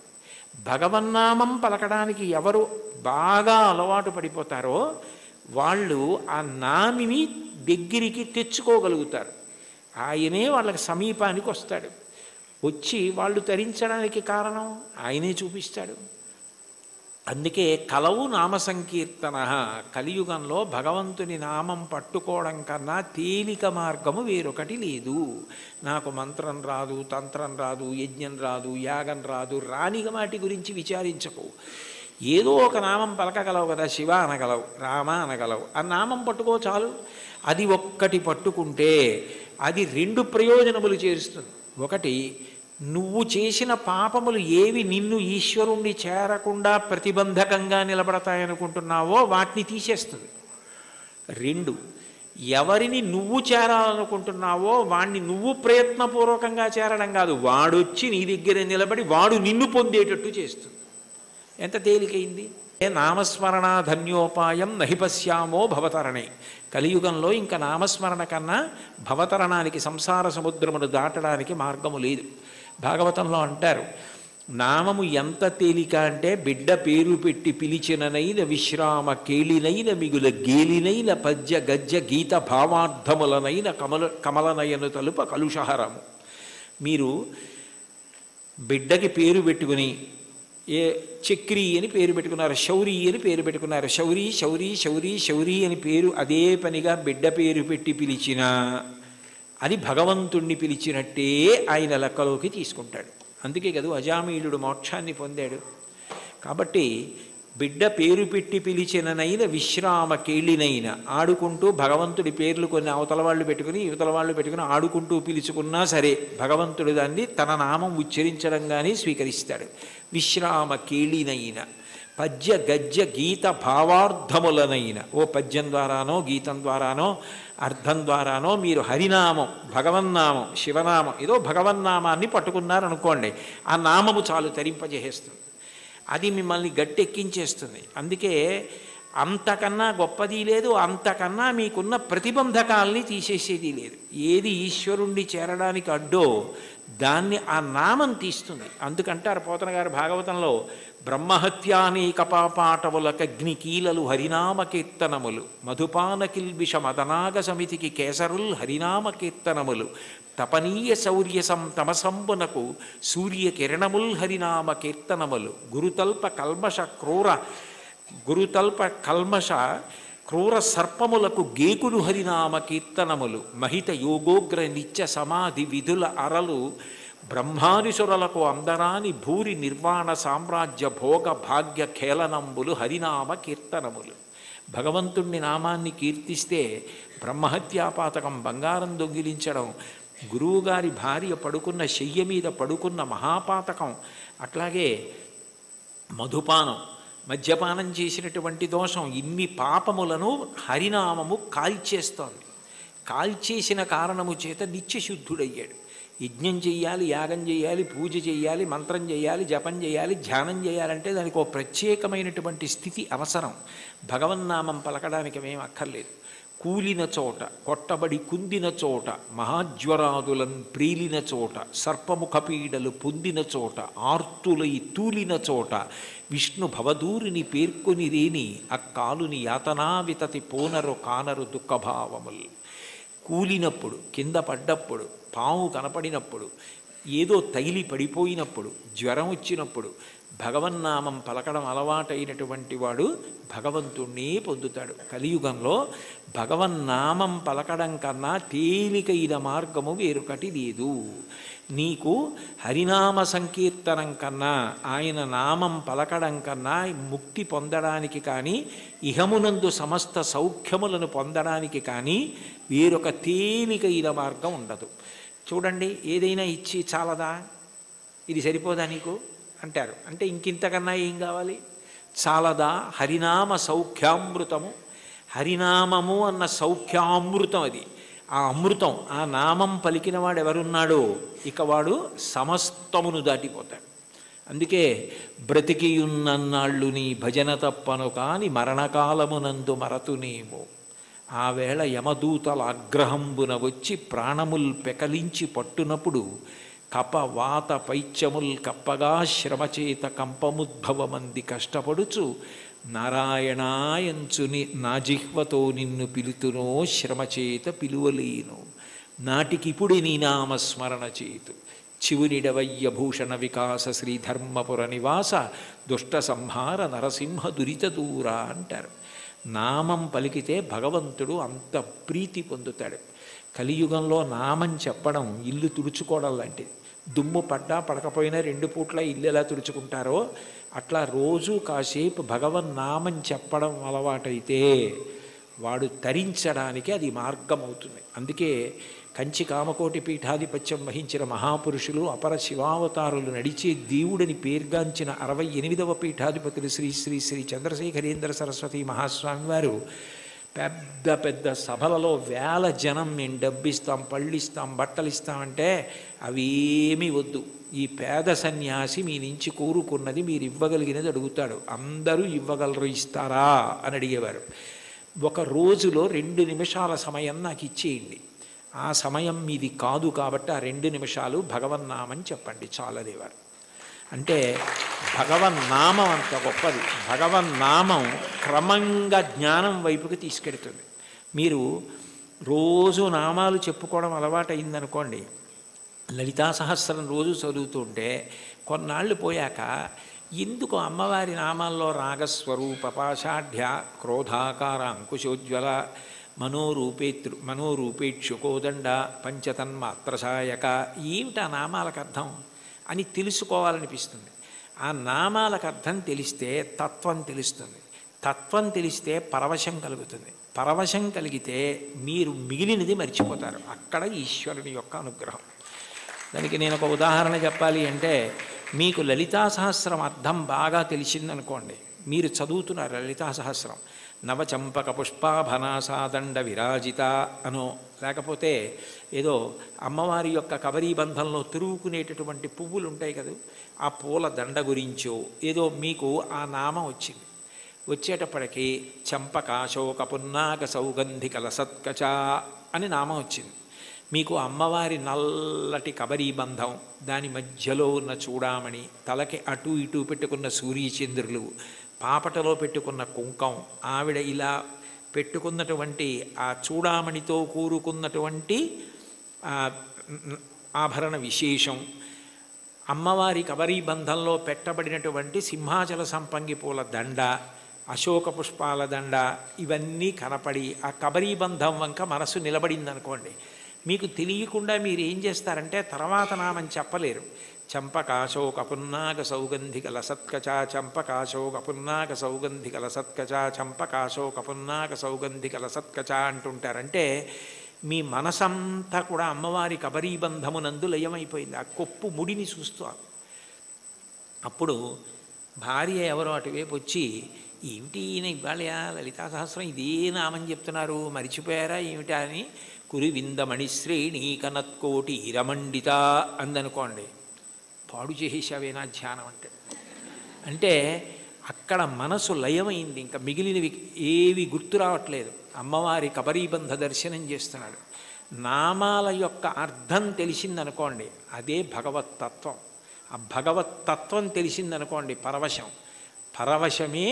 భగవన్నామం పలకడానికి ఎవరు బాగా అలవాటు పడిపోతారో వాళ్ళు ఆ నామిని దగ్గరికి తెచ్చుకోగలుగుతారు. ఆయనే వాళ్ళకి సమీపానికి వస్తాడు. వచ్చి వాళ్ళు తరించడానికి కారణం ఆయనే చూపిస్తాడు. అందుకే కలవు నామ సంకీర్తన. కలియుగంలో భగవంతుని నామం పట్టుకోవడం కన్నా తేలిక మార్గము వేరొకటి లేదు. నాకు మంత్రం రాదు, తంత్రం రాదు, యజ్ఞం రాదు, యాగం రాదు, రాని వాటి గురించి విచారించకు. ఏదో ఒక నామం పలకగలవు కదా, శివ అనగలవు, రామ అనగలవు, ఆ నామం పట్టుకో చాలు. అది ఒక్కటి పట్టుకుంటే అది 2 ప్రయోజనములు చేరుస్తుంది. ఒకటి, నువ్వు చేసిన పాపములు ఏవి నిన్ను ఈశ్వరుణ్ణి చేరకుండా ప్రతిబంధకంగా నిలబడతాయనుకుంటున్నావో వాటిని తీసేస్తుంది. 2, ఎవరిని నువ్వు చేరాలనుకుంటున్నావో వాణ్ణి నువ్వు ప్రయత్నపూర్వకంగా చేరడం కాదు, వాడొచ్చి నీ దగ్గర నిలబడి వాడు నిన్ను పొందేటట్టు చేస్తుంది. ఎంత తేలికైంది. నామస్మరణ ధన్యోపాయం నహిపశ్యామో భవతరణే. కలియుగంలో ఇంకా నామస్మరణ కన్నా భవతరణానికి, సంసార సముద్రమును దాటడానికి మార్గము లేదు. భాగవతంలో అంటారు, నామము ఎంత తేలిక అంటే బిడ్డ పేరు పెట్టి పిలిచిననైన విశ్రామ కేళినైన మిగుల గేలినైన పద్య గజ్జ గీత భావార్థములనైన కమలనయను తలుప కలుషహరము. మీరు బిడ్డకి పేరు పెట్టుకుని ఏ చక్రి అని పేరు పెట్టుకున్నారు, శౌరి అని పేరు పెట్టుకున్నారు, శౌరి శౌరి శౌరి శౌరి అని పేరు అదే పనిగా బిడ్డ పేరు పెట్టి పిలిచినా అది భగవంతుణ్ణి పిలిచినట్టే ఆయన లెక్కలోకి తీసుకుంటాడు. అందుకే కదా అజామీళుడు మోక్షాన్ని పొందాడు. కాబట్టి బిడ్డ పేరు పెట్టి పిలిచిననైన విశ్రామ కేళినైన, ఆడుకుంటూ భగవంతుడి పేర్లు కొన్ని అవతల వాళ్ళు పెట్టుకుని యువతల వాళ్ళు పెట్టుకుని ఆడుకుంటూ పిలుచుకున్నా సరే భగవంతుడు దాన్ని తన నామం ఉచ్చరించడంగానే స్వీకరిస్తాడు. విశ్రామ కేళినైన పద్య గజ్జ గీత భావార్థములనైన, ఓ పద్యం ద్వారానో గీతం ద్వారానో అర్థం ద్వారానో మీరు హరినామం, భగవన్నామం, శివనామం, ఏదో భగవన్నామాన్ని పట్టుకున్నారనుకోండి, ఆ నామము చాలు తరింపజేసేస్తుంది, అది మిమ్మల్ని గట్టెక్కించేస్తుంది. అందుకే అంతకన్నా గొప్పది లేదు, అంతకన్నా మీకున్న ప్రతిబంధకాల్ని తీసేసేది లేదు. ఏది ఈశ్వరుణ్ణి చేరడానికి అడ్డో దాన్ని ఆ నామం తీస్తుంది. అందుకంటారు పోతన గారు భాగవతంలో, బ్రహ్మహత్యానేక పాపాటములకగ్ని కీలలు హరినామ కీర్తనములు, మధుపాన కిల్బిష మదనాగ సమితికి కేసరుల్ హరినామ కీర్తనములు, తపనీయ శౌర్య తమసంబునకు సూర్యకిరణముల్ హరినామ కీర్తనములు, గురుతల్ప కల్మష క్రూర సర్పములకు గేకులు హరినామ కీర్తనములు, మహిత యోగోగ్ర నిత్య సమాధి విధుల అరలు, బ్రహ్మానిసురులకు అందరాని భూరి నిర్వాణ సామ్రాజ్య భోగ భాగ్య ఖేళనంబులు హరినామ కీర్తనములు. భగవంతుణ్ణి నామాన్ని కీర్తిస్తే బ్రహ్మహత్యాపాతకం, బంగారం దొంగిలించడం, గురువుగారి భార్య పడుకున్న శయ్య మీద పడుకున్న మహాపాతకం, అట్లాగే మధుపానం, మద్యపానం చేసినటువంటి దోషం, ఇన్ని పాపములను హరినామము కాల్చేస్తోంది. కాల్చేసిన కారణము చేత నిత్యశుద్ధుడయ్యాడు. యజ్ఞం చెయ్యాలి, యాగం చేయాలి, పూజ చేయాలి, మంత్రం చేయాలి, జపం చేయాలి, ధ్యానం చేయాలంటే దానికి ఒక ప్రత్యేకమైనటువంటి స్థితి అవసరం. భగవన్నామం పలకడానికి మేము అక్కర్లేదు. కూలిన చోట, కొట్టబడి కుందిన చోట, మహాజ్వరాదులను ప్రీలిన చోట, సర్పముఖపీడలు పొందిన చోట, ఆర్తులై తూలిన చోట, విష్ణు భవదూరిని పేర్కొని రేని అక్కాలుని యాతనా వితతి పోనరు కానరు దుఃఖభావములు. కూలినప్పుడు, కింద పడ్డప్పుడు, పాము కనపడినప్పుడు, ఏదో తగిలి పడిపోయినప్పుడు, జ్వరం వచ్చినప్పుడు భగవన్నామం పలకడం అలవాటైనటువంటి వాడు భగవంతుణ్ణి పొందుతాడు. కలియుగంలో భగవన్నామం పలకడం కన్నా తేలికైన మార్గము వేరొకటి లేదు. నీకు హరినామ సంకీర్తనం కన్నా, ఆయన నామం పలకడం కన్నా ముక్తి పొందడానికి కానీ, ఇహమునందు సమస్త సౌఖ్యములను పొందడానికి కానీ వేరొక తేలికైన మార్గం ఉండదు. చూడండి, ఏదైనా ఇచ్చి చాలదా, ఇది సరిపోదా నీకు అంటారు. అంటే ఇంకింతకన్నా ఏం కావాలి? చాలదా? హరినామ సౌఖ్యామృతము, హరినామము అన్న సౌఖ్యామృతం అది. ఆ అమృతం, ఆ నామం పలికిన వాడు ఎవరున్నాడో ఇక వాడు సమస్తమును దాటిపోతాడు. అందుకే బ్రతికియున్నన్నాళ్ళు నీ భజన తప్పను కాని మరణకాలమునందు మరతునేమో, ఆ వేళ యమదూతల ఆగ్రహంబున వచ్చి ప్రాణముల్ పెకలించి పట్టునప్పుడు, కప వాత పైత్యముల్ కప్పగా శ్రమచేత కంపముద్భవమంది కష్టపడుచు, నారాయణాయంచుని నా జిహ్వతో నిన్ను పిలుతునో శ్రమచేత పిలువలేను, నాటికిపుడి నీ నామస్మరణ చేతు, చివునిడవయ్య భూషణ వికాస శ్రీధర్మపుర నివాస దుష్ట సంహార నరసింహ దురిత దూర అంటారు. నామం పలికితే భగవంతుడు అంత ప్రీతి పొందుతాడు. కలియుగంలో నామం చెప్పడం ఇల్లు తుడుచుకోవడం లాంటిది. దుమ్ము పడ్డా పడకపోయినా 2 పూట్ల ఇల్లు ఎలా తుడుచుకుంటారో అట్లా రోజు కాసేపు భగవన్నామం చెప్పడం అలవాటైతే వాడు తరించడానికి అది మార్గం అవుతుంది. అందుకే కంచి కామకోటి పీఠాధిపత్యం వహించిన మహాపురుషులు అపర శివావతారులు నడిచే దేవుడని పేర్గాంచిన 68వ పీఠాధిపతులు శ్రీ శ్రీ శ్రీ చంద్రశేఖరేంద్ర సరస్వతి మహాస్వామి వారు పెద్ద పెద్ద సభలలో వేల జనం మేము డబ్బిస్తాం, పళ్ళిస్తాం, బట్టలు ఇస్తామంటే అవేమీ వద్దు, ఈ పేద సన్యాసి మీ నుంచి కోరుకున్నది మీరు ఇవ్వగలిగినది అడుగుతాడు, అందరూ ఇవ్వగలరు, ఇస్తారా అని అడిగేవారు. ఒక రోజులో 2 నిమిషాల సమయం నాకు ఇచ్చేయండి, ఆ సమయం మీది కాదు కాబట్టి ఆ 2 నిమిషాలు భగవన్నామని చెప్పండి చాలదేవారు. అంటే భగవన్నామం అంత గొప్పది. భగవన్నామం క్రమంగా జ్ఞానం వైపుకి తీసుకెడుతుంది. మీరు రోజు నామాలు చెప్పుకోవడం అలవాటు అయిందనుకోండి, లలితా సహస్రం రోజు చదువుతుంటే కొన్నాళ్ళు పోయాక ఎందుకు అమ్మవారి నామాల్లో రాగస్వరూప పాషాఢ్య క్రోధాకార అంకుశోజ్వల మనోరూపేక్షుకోదండ పంచతన్మాత్రసాయక ఏమిటి ఆ నామాలకు అర్థం అని తెలుసుకోవాలనిపిస్తుంది. ఆ నామాలకు అర్థం తెలిస్తే తత్వం తెలుస్తుంది, తత్వం తెలిస్తే పరవశం కలుగుతుంది, పరవశం కలిగితే మీరు మిగిలినది మర్చిపోతారు. అక్కడ ఈశ్వరుని యొక్క అనుగ్రహం. దానికి నేను ఒక ఉదాహరణ చెప్పాలి అంటే, మీకు లలితా సహస్రం అర్థం బాగా తెలిసిందనుకోండి, మీరు చదువుతున్నారు లలితా సహస్రం, నవచంపక పుష్పాభనాసాదండ విరాజిత అనో, లేకపోతే ఏదో అమ్మవారి యొక్క కబరీబంధంలో తిరుగుకునేటటువంటి పువ్వులు ఉంటాయి కదా, ఆ పూల దండ గురించో ఏదో మీకు ఆ నామం వచ్చింది. వచ్చేటప్పటికి చంపకాశోక పున్నాక సౌగంధిక లసత్కచ అని నామం వచ్చింది. మీకు అమ్మవారి నల్లటి కబరీబంధం, దాని మధ్యలో ఉన్న చూడామణి, తలకి అటు ఇటు పెట్టుకున్న సూర్యచంద్రులు, పాపటలో పెట్టుకున్న కుంకం, ఆవిడ ఇలా పెట్టుకున్నటువంటి ఆ చూడామణితో కూరుకున్నటువంటి ఆభరణ విశేషం, అమ్మవారి కబరీబంధంలో పెట్టబడినటువంటి సింహాచల సంపంగి పూల దండ, అశోక పుష్పాల దండ, ఇవన్నీ కనపడి ఆ కబరీబంధం వంక మనసు నిలబడిందనుకోండి, మీకు తెలియకుండా మీరు ఏం చేస్తారంటే తర్వాత నామం చెప్పలేరు. చంపకాశోక పున్నాక సౌగంధిక లసత్కచ, చంపకాశోక పున్నాక సౌగంధిక లసత్కచ, చంపకాశోక పున్నాక సౌగంధిక లసత్కచ అంటుంటారంటే మీ మనసంతా కూడా అమ్మవారి కబరీబంధమునందు లయమైపోయింది. ఆ కొప్పు ముడిని చూస్తూ అప్పుడు భార్య ఎవరో అటువైపు వచ్చి, ఏమిటి ఈయన ఇవాళ లలితా సహస్రం ఇదే నామని చెప్తున్నారు, మరిచిపోయారా ఏమిటా అని, కురివిందమణిశ్రేణీ కనత్కోటి రమండిత అందనుకోండి, పాడు చేసేసావేనా ధ్యానం అంటే అక్కడ మనసు లయమైంది, ఇంకా మిగిలినవి ఏవి గుర్తు రావట్లేదు. అమ్మవారి కబరీబంధ దర్శనం చేస్తున్నాడు. నామాల యొక్క అర్థం తెలిసిందనుకోండి, అదే భగవత్తత్వం. ఆ భగవత్తత్వం తెలిసిందనుకోండి పరవశం, పరవశమే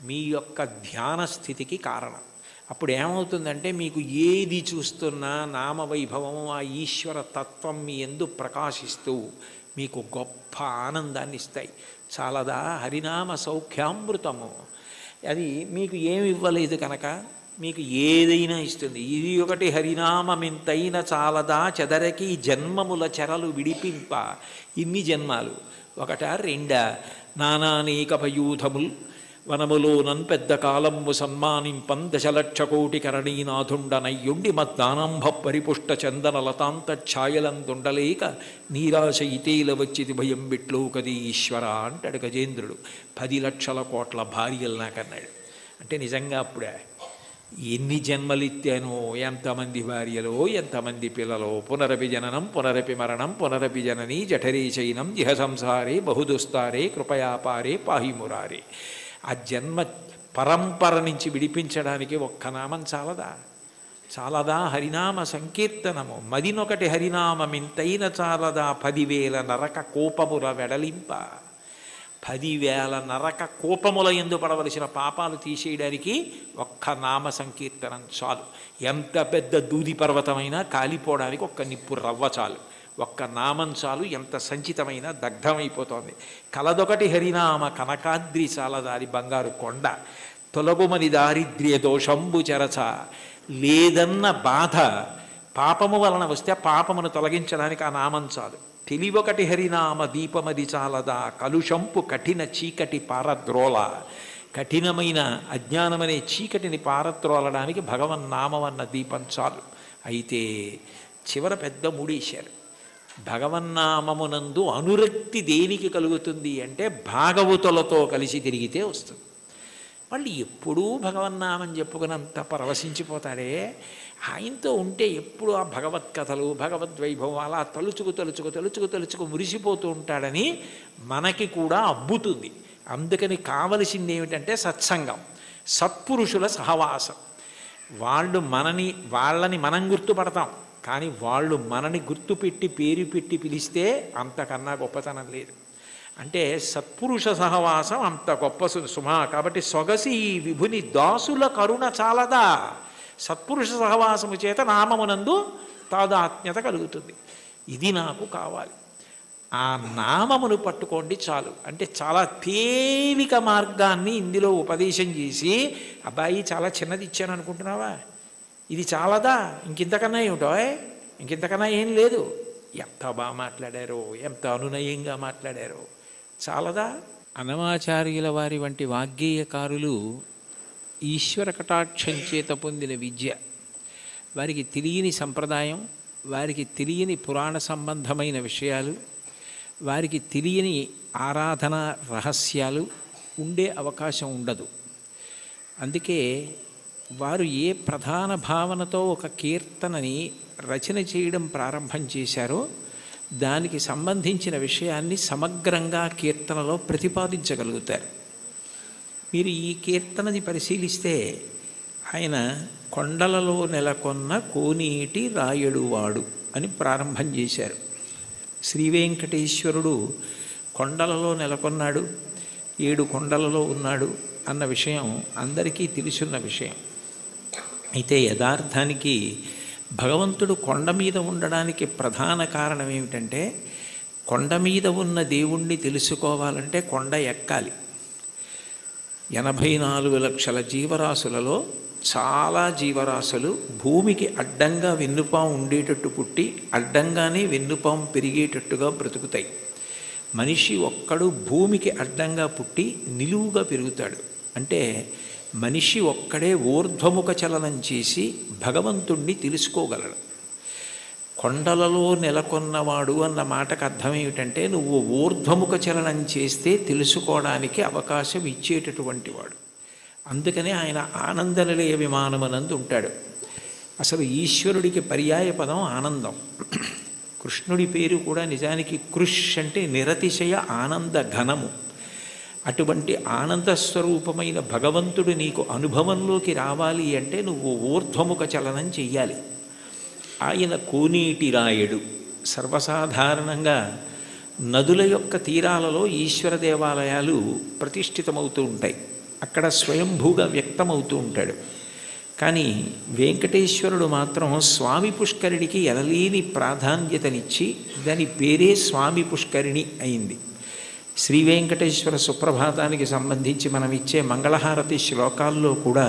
మీ యొక్క ధ్యాన స్థితికి కారణం. అప్పుడు ఏమవుతుందంటే మీకు ఏది చూస్తున్నా నామవైభవము, ఆ ఈశ్వర తత్వం మీ యందు ప్రకాశిస్తూ మీకు గొప్ప ఆనందాన్ని ఇస్తాయి. చాలదా హరినామ సౌఖ్యామృతము, అది మీకు ఏమి ఇవ్వలేదు కనుక మీకు ఏదైనా ఇస్తుంది. ఇది ఒకటి హరినామమింతైన చాలదా చెదరకి జన్మముల చెరలు విడిపింప. ఇన్ని జన్మాలు ఒకటా రెండా, నానానేక పయూధముల్ వనములోనన్ పెద్ద కాలంబు సన్మానింపం దశలక్ష కోటి కరణీనాథుండనయ్యుండి మద్దానంభ పరిపుష్ట చందన లతాంత ఛాయలందుండలేక నీరాశ ఇతేల వచ్చిది భయం బిట్లో కది ఈశ్వర అంటాడు గజేంద్రుడు. 10 లక్షల కోట్ల భార్యలు నాకన్నాడు. అంటే నిజంగా అప్పుడే ఎన్ని జన్మలిత్తానో, ఎంతమంది భార్యలో, ఎంతమంది పిల్లలో, పునరపి జననం పునరపి మరణం పునరపి జననీ జఠరే చైనం ఇహ సంసారే బహుదుస్తారే కృపయాపారే పాహిమురారే. ఆ జన్మ పరంపర నుంచి విడిపించడానికి ఒక్క నామం చాలదా? చాలదా హరినామ సంకీర్తనము? మదినొకటి హరినామమింతైన చాలదా 10,000 నరక కోపముల వెడలింప. 10,000 నరక కోపముల యందు పడవలసిన పాపాలు తీసేయడానికి ఒక్క నామ సంకీర్తనం చాలు. ఎంత పెద్ద దూది పర్వతమైనా కాలిపోవడానికి ఒక్క నిప్పు రవ్వ చాలు, ఒక్క నామం చాలు, ఎంత సంచితమైన దగ్ధమైపోతోంది. కలదొకటి హరినామ కనకాద్రి చాలదారి బంగారు కొండ. తొలగుమని దారిద్ర్య దోషంబు చెరచ లేదన్న బాధ పాపము వలన వస్తే ఆ పాపమును తొలగించడానికి ఆ నామం చాలు. తెలివొకటి హరినామ దీపమది చాలదా, కలుషంపు కఠిన చీకటి పారద్రోల. కఠినమైన అజ్ఞానమనే చీకటిని పారద్రోలడానికి భగవన్నామం అన్న దీపం చాలు. అయితే చివర పెద్ద మూడేశారు. భగవన్నామమునందు అనురక్తి దేనికి కలుగుతుంది అంటే భాగవతులతో కలిసి తిరిగితే వస్తుంది. వాళ్ళు ఎప్పుడూ భగవన్నామం చెప్పుకున్నంత పరవశించిపోతాడే, ఆయనతో ఉంటే ఎప్పుడు ఆ భగవత్కథలు భగవద్వైభవం అలా తలుచుకు మురిసిపోతూ ఉంటాడని మనకి కూడా అబ్బుతుంది. అందుకని కావలసింది ఏమిటంటే సత్సంగం, సత్పురుషుల సహవాసం. వాళ్ళని మనం గుర్తుపడతాం, కానీ వాళ్ళు మనని గుర్తుపెట్టి పేరు పెట్టి పిలిస్తే అంతకన్నా గొప్పతనం లేదు. అంటే సత్పురుష సహవాసం అంత గొప్ప సుమా. కాబట్టి సొగసి ఈ విభుని దాసుల కరుణ చాలదా, సత్పురుష సహవాసము చేత నామమునందు తాదాత్మ్యత కలుగుతుంది. ఇది నాకు కావాలి. ఆ నామమును పట్టుకోండి చాలు. అంటే చాలా తేలిక మార్గాన్ని ఇందులో ఉపదేశం చేసి, అబ్బాయి చాలా చిన్నది ఇచ్చాను అనుకుంటున్నావా, ఇది చాలదా, ఇంకింతకన్నా ఏమిటో, ఇంకింతకన్నా ఏం లేదు, ఎంత బాగా మాట్లాడారో, ఎంత అనునయంగా మాట్లాడారో, చాలదా. అన్నమాచార్యుల వారి వంటి వాగ్గేయకారులు ఈశ్వర కటాక్షం చేత పొందిన విద్య, వారికి తెలియని సంప్రదాయం, వారికి తెలియని పురాణ సంబంధమైన విషయాలు, వారికి తెలియని ఆరాధన రహస్యాలు ఉండే అవకాశం ఉండదు. అందుకే వారు ఏ ప్రధాన భావనతో ఒక కీర్తనని రచన చేయడం ప్రారంభం చేశారో దానికి సంబంధించిన విషయాన్ని సమగ్రంగా కీర్తనలో ప్రతిపాదించగలుగుతారు. మీరు ఈ కీర్తనని పరిశీలిస్తే ఆయన కొండలలో నెలకొన్న కోనేటి రాయడువాడు అని ప్రారంభం చేశారు. శ్రీవేంకటేశ్వరుడు కొండలలో నెలకొన్నాడు, 7 కొండలలో ఉన్నాడు అన్న విషయం అందరికీ తెలుసున్న విషయం. అయితే యథార్థానికి భగవంతుడు కొండ మీద ఉండడానికి ప్రధాన కారణం ఏమిటంటే, కొండ మీద ఉన్న దేవుణ్ణి తెలుసుకోవాలంటే కొండ ఎక్కాలి. 84 లక్షల జీవరాశులలో చాలా జీవరాశులు భూమికి అడ్డంగా వెన్నుపాము ఉండేటట్టు పుట్టి అడ్డంగానే వెన్నుపాము పెరిగేటట్టుగా బ్రతుకుతాయి. మనిషి ఒక్కడు భూమికి అడ్డంగా పుట్టి నిలువుగా పెరుగుతాడు. అంటే మనిషి ఒక్కడే ఊర్ధ్వముఖ చలనం చేసి భగవంతుణ్ణి తెలుసుకోగలడు. కొండలలో నెలకొన్నవాడు అన్న మాటకు అర్థం ఏమిటంటే, నువ్వు ఊర్ధ్వముఖ చలనం చేస్తే తెలుసుకోవడానికి అవకాశం ఇచ్చేటటువంటి వాడు. అందుకనే ఆయన ఆనంద నిలయ విమానమనందు ఉంటాడు. అసలు ఈశ్వరుడికి పర్యాయ పదం ఆనందం. కృష్ణుడి పేరు కూడా నిజానికి కృష్ అంటే నిరతిశయ ఆనంద ఘనము. అటువంటి ఆనంద స్వరూపమైన భగవంతుడు నీకు అనుభవంలోకి రావాలి అంటే నువ్వు ఊర్ధ్వముఖ చలనం చెయ్యాలి. ఆయన కోనేటి రాయడు. సర్వసాధారణంగా నదుల యొక్క తీరాలలో ఈశ్వర దేవాలయాలు ప్రతిష్ఠితమవుతూ ఉంటాయి. అక్కడ స్వయంభూగా వ్యక్తమవుతూ ఉంటాడు. కానీ వెంకటేశ్వరుడు మాత్రం స్వామి పుష్కరిణికి ఎనలేని ప్రాధాన్యతనిచ్చి దాని పేరే స్వామి పుష్కరిణి అయింది. శ్రీ వెంకటేశ్వర సుప్రభాతానికి సంబంధించి మనం ఇచ్చే మంగళహారతి శ్లోకాల్లో కూడా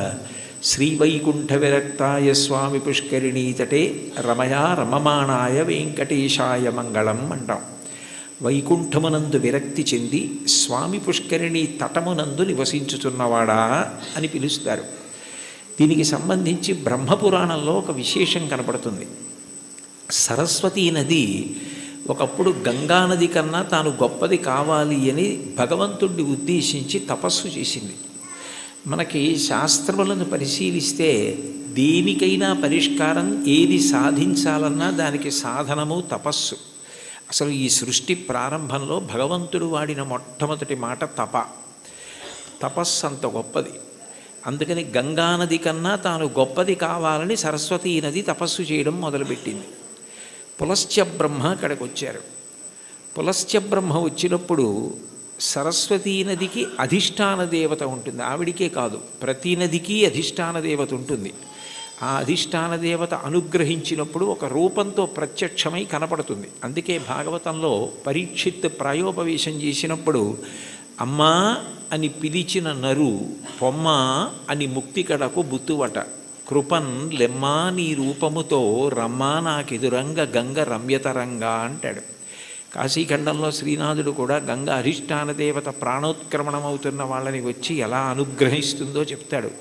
శ్రీవైకుంఠ విరక్తాయ స్వామి పుష్కరిణీ తటే రమయా రమమాణాయ వెంకటేశాయ మంగళం అంటాం. వైకుంఠమునందు విరక్తి చెంది స్వామి పుష్కరిణి తటమునందు నివసించుతున్నవాడా అని పిలుస్తారు. దీనికి సంబంధించి బ్రహ్మపురాణంలో ఒక విశేషం కనపడుతుంది. సరస్వతీ నది ఒకప్పుడు గంగానది కన్నా తాను గొప్పది కావాలి అని భగవంతుడిని ఉద్దేశించి తపస్సు చేసింది. మనకి శాస్త్రములను పరిశీలిస్తే దేనికైనా పరిష్కారం ఏది సాధించాలన్నా దానికి సాధనము తపస్సు. అసలు ఈ సృష్టి ప్రారంభంలో భగవంతుడు వాడిన మొట్టమొదటి మాట తపస్సు అంత గొప్పది. అందుకని గంగానది కన్నా తాను గొప్పది కావాలని సరస్వతీ నది తపస్సు చేయడం మొదలుపెట్టింది. పులస్త్య బ్రహ్మ అక్కడికి వచ్చారు. పులస్త్య బ్రహ్మ వచ్చినప్పుడు సరస్వతీ నదికి అధిష్టాన దేవత ఉంటుంది. ఆవిడికే కాదు, ప్రతి నదికి అధిష్టాన దేవత ఉంటుంది. ఆ అధిష్టాన దేవత అనుగ్రహించినప్పుడు ఒక రూపంతో ప్రత్యక్షమై కనపడుతుంది. అందుకే భాగవతంలో పరీక్షిత్ ప్రాయోపవేశం చేసినప్పుడు అమ్మా అని పిలిచిన నరు పొమ్మ అని ముక్తికడకు బుత్తువట కృపన్ లెమ్మా నీ రూపముతో రమ్మా నాకెదురంగ గంగ రమ్యతరంగా అంటాడు. కాశీఖండంలో శ్రీనాథుడు కూడా గంగ అధిష్టాన దేవత ప్రాణోత్క్రమణమవుతున్న వాళ్ళని వచ్చి ఎలా అనుగ్రహిస్తుందో చెప్తాడు.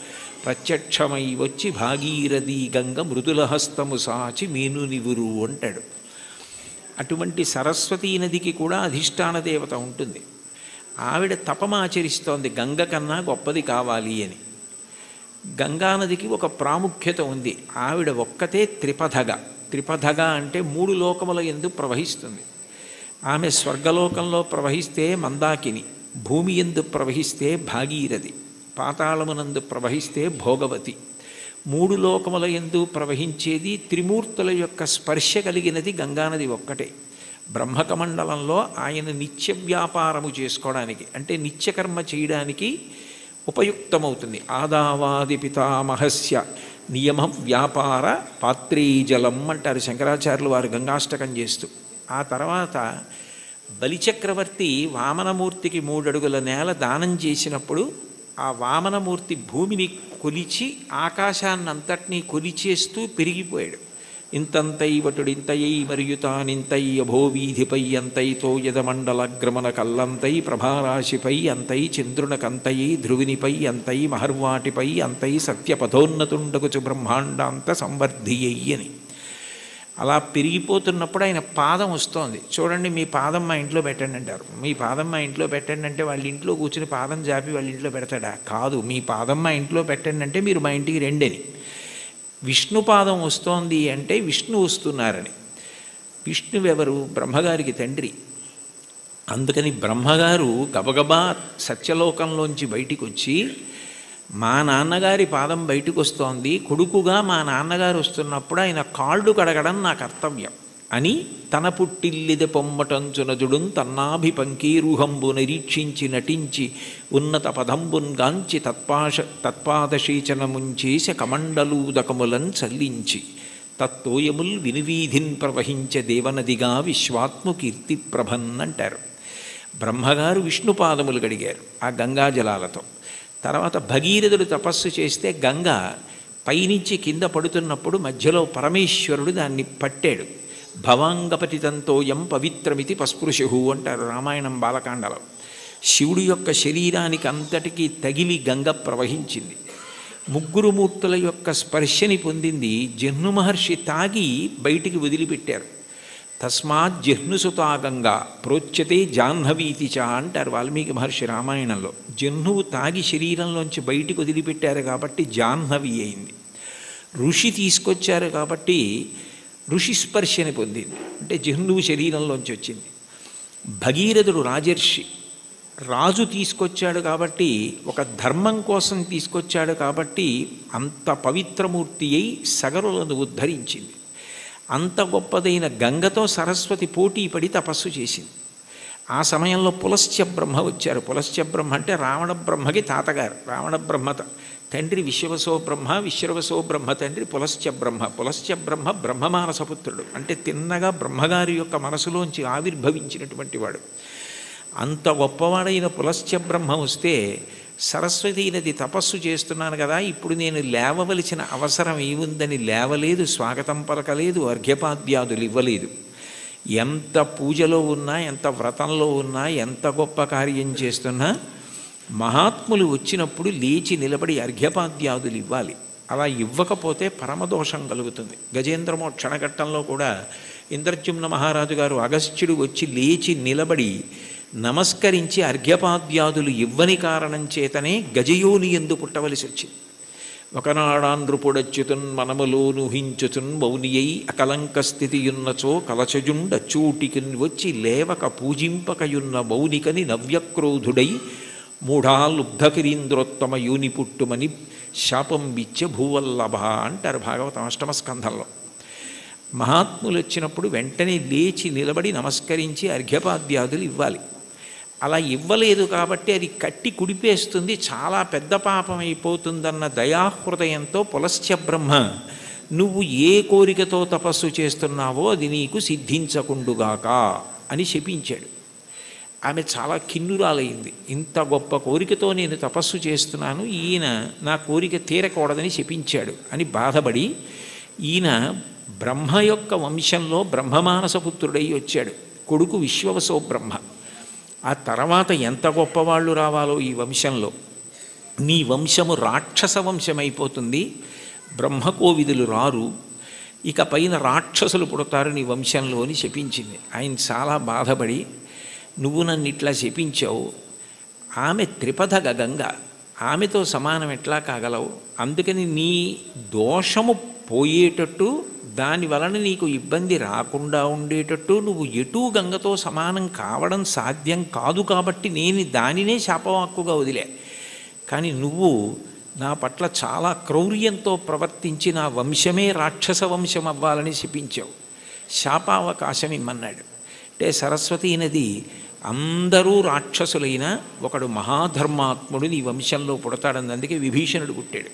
ప్రత్యక్షమై వచ్చి భాగీరథి గంగ మృదుల హస్తము సాచి మీను నివురు అంటాడు. అటువంటి సరస్వతీ నదికి కూడా అధిష్టాన దేవత ఉంటుంది. ఆవిడ తపమాచరిస్తోంది గంగ కన్నా గొప్పది కావాలి అని. గంగానదికి ఒక ప్రాముఖ్యత ఉంది. ఆవిడ ఒక్కతే త్రిపథగ అంటే 3 లోకముల యందు ప్రవహిస్తుంది. ఆమె స్వర్గలోకంలో ప్రవహిస్తే మందాకిని, భూమి యందు ప్రవహిస్తే భాగీరథి, పాతాళమునందు ప్రవహిస్తే భోగవతి. 3 లోకముల యందు ప్రవహించేది త్రిమూర్తుల యొక్క స్పర్శ కలిగినది గంగానది ఒక్కటే. బ్రహ్మకమండలంలో ఆయన నిత్య వ్యాపారము చేసుకోవడానికి అంటే నిత్యకర్మ చేయడానికి ఉపయుక్తమవుతుంది. ఆదావాది పితామహస్య నియమ వ్యాపార పాత్రీ జలం అంటారు శంకరాచార్యులు వారు గంగాష్టకం చేస్తూ. ఆ తర్వాత బలిచక్రవర్తి వామనమూర్తికి 3 అడుగుల నేల దానం చేసినప్పుడు ఆ వామనమూర్తి భూమిని కొలిచి ఆకాశాన్నంతటినీ కొలిచేస్తూ పెరిగిపోయాడు. ఇంతంతై వటుడింతయై మరియు తానింతై అభోవీధిపై అంతైతో యదమండలగ్రమణ కల్లంతై ప్రభారాశిపై అంతై చంద్రునకంతయై ధ్రువినిపై అంతై మహర్వాటిపై అంతై సత్యపథోన్నతుండగుచు బ్రహ్మాండాంత సంవర్ధియ్యి అని. అలా పెరిగిపోతున్నప్పుడు ఆయన పాదం వస్తోంది. చూడండి మీ పాదం మా ఇంట్లో పెట్టండి అంటారు. మీ పాదం మా ఇంట్లో పెట్టండి అంటే వాళ్ళ ఇంట్లో కూర్చుని పాదం జాపి వాళ్ళ ఇంట్లో పెడతాడా? కాదు. మీ పాదం మా ఇంట్లో పెట్టండి అంటే మీరు మా ఇంటికి రెండని. విష్ణుపాదం వస్తోంది అంటే విష్ణు వస్తున్నారని. విష్ణువెవరు? బ్రహ్మగారికి తండ్రి. అందుకని బ్రహ్మగారు గబగబా సత్యలోకంలోంచి బయటికి వచ్చి మా నాన్నగారి పాదం బయటకు వస్తోంది, కొడుకుగా మా నాన్నగారు వస్తున్నప్పుడు ఆయన కాళ్ళు కడగడం నా కర్తవ్యం అని తన పుట్టిల్లిది పొమ్మటంచునజుడుం తన్నాభిపంకీరుహంబు నిరీక్షించి నటించి ఉన్నత పదంబున్ గాంచి తత్పాదశీచనముంచేసి కమండలూదకములను చల్లించి తత్తోయముల్ వినివీధిన్ ప్రవహించే దేవనదిగా విశ్వాత్ము కీర్తి ప్రభన్ అంటారు. బ్రహ్మగారు విష్ణుపాదములు గడిగారు ఆ గంగాజలాలతో. తర్వాత భగీరథుడు తపస్సు చేస్తే గంగ పైనుంచి కింద పడుతున్నప్పుడు మధ్యలో పరమేశ్వరుడు దాన్ని పట్టాడు. భవాంగపతితంతోయం పవిత్రమితి పస్పృశు అంటారు రామాయణం బాలకాండలో. శివుడి యొక్క శరీరానికి అంతటికీ తగిలి గంగ ప్రవహించింది. 3 మూర్తుల యొక్క స్పర్శని పొందింది. జహ్ను మహర్షి తాగి బయటికి వదిలిపెట్టారు. తస్మాత్ జిహ్నుసుతా గంగా ప్రోచ్యతే జాహ్నవీతి చ అంటారు వాల్మీకి మహర్షి రామాయణంలో. జహ్నువు తాగి శరీరంలోంచి బయటికి వదిలిపెట్టారు కాబట్టి జాహ్నవి అయింది. ఋషి తీసుకొచ్చారు కాబట్టి ఋషి స్పర్శని పొందింది, అంటే జహ్నువు శరీరంలోంచి వచ్చింది. భగీరథుడు రాజర్షి, రాజు తీసుకొచ్చాడు కాబట్టి ఒక ధర్మం కోసం తీసుకొచ్చాడు కాబట్టి అంత పవిత్రమూర్తి అయి సగరులను ఉద్ధరించింది. అంత గొప్పదైన గంగతో సరస్వతి పోటీ పడి తపస్సు చేసింది. ఆ సమయంలో పులస్త్య బ్రహ్మ వచ్చారు. పులస్త్య బ్రహ్మ అంటే రావణ బ్రహ్మకి తాతగారు. రావణ బ్రహ్మ తండ్రి విశ్వవసో బ్రహ్మ, విశ్వవసో బ్రహ్మ తండ్రి పులస్త్య బ్రహ్మ. పులస్త్య బ్రహ్మ బ్రహ్మమానసపుత్రుడు, అంటే తిన్నగా బ్రహ్మగారి యొక్క మనసులోంచి ఆవిర్భవించినటువంటి వాడు. అంత గొప్పవాడైన పులస్త్య బ్రహ్మ వస్తే సరస్వతీ నది తపస్సు చేస్తున్నాను కదా, ఇప్పుడు నేను లేవవలసిన అవసరం ఏముందని లేవలేదు, స్వాగతం పలకలేదు, అర్ఘ్యపాద్యాదులు ఇవ్వలేదు. ఎంత పూజలో ఉన్నా, ఎంత వ్రతంలో ఉన్నా, ఎంత గొప్ప కార్యం చేస్తున్నా మహాత్ములు వచ్చినప్పుడు లేచి నిలబడి అర్ఘ్యపాద్యాదులు ఇవ్వాలి. అలా ఇవ్వకపోతే పరమదోషం కలుగుతుంది. గజేంద్రమోక్షణ ఘట్టంలో కూడా ఇంద్రజుమ్న మహారాజు గారు అగస్త్యుడు వచ్చి లేచి నిలబడి నమస్కరించి అర్ఘ్యపాద్యాదులు ఇవ్వని కారణం చేతనే గజయోని ఎందు పుట్టవలసి వచ్చింది. ఒకనాడాంధ్రుపుడచ్యుతున్ మనములోనుహించుతున్ మౌనియై అకలంక స్థితియున్నచో కలచజుండచూటికిన్ వచ్చి లేవక పూజింపకయున్న మౌనికని నవ్యక్రోధుడై మూఢాలుబ్ధకిరీంద్రోత్తమ యోని పుట్టుమని శాపం విచ్చ భూవల్లభ అంటారు భాగవతం అష్టమ స్కంధంలో. మహాత్ములు వచ్చినప్పుడు వెంటనే లేచి నిలబడి నమస్కరించి అర్ఘ్యపాద్యాదులు ఇవ్వాలి. అలా ఇవ్వలేదు కాబట్టి అది కట్టి కుడిపేస్తుంది, చాలా పెద్ద పాపం అయిపోతుందన్న దయాహృదయంతో పులస్త్య బ్రహ్మ నువ్వు ఏ కోరికతో తపస్సు చేస్తున్నావో అది నీకు సిద్ధించకుండుగాక అని శపించాడు. ఆమె చాలా కిన్నురాలైంది. ఇంత గొప్ప కోరికతో నేను తపస్సు చేస్తున్నాను, ఈయన నా కోరిక తీరకూడదని శపించాడు అని బాధపడి ఈయన బ్రహ్మ యొక్క వంశంలో బ్రహ్మమానసపుత్రుడై వచ్చాడు. కొడుకు విశ్వవసో బ్రహ్మ. ఆ తర్వాత ఎంత గొప్పవాళ్ళు రావాలో ఈ వంశంలో. నీ వంశము రాక్షస వంశమైపోతుంది, బ్రహ్మకోవిదులు రారు, ఇక పైన రాక్షసులు పుడతారు నీ వంశంలో అని శపించింది. ఆయన చాలా బాధపడి, నువ్వు నన్ను ఇట్లా శపించావు, ఆమె త్రిపథగ గంగ, ఆమెతో సమానం ఎట్లా కాగలవు, అందుకని నీ దోషము పోయేటట్టు, దాని వలన నీకు ఇబ్బంది రాకుండా ఉండేటట్టు నువ్వు ఎటూ గంగతో సమానం కావడం సాధ్యం కాదు, కాబట్టి నేను దానినే శాపవాక్కుగా వదిలే. కానీ నువ్వు నా పట్ల చాలా క్రౌర్యంతో ప్రవర్తించి నా వంశమే రాక్షస వంశం అవ్వాలని శపించావు, శాపావకాశం ఇమ్మన్నాడు. అంటే సరస్వతీ నది అందరూ రాక్షసులైన ఒకడు మహాధర్మాత్ముడు నీ వంశంలో పుడతాడని అందుకే విభీషణుడు పుట్టాడు.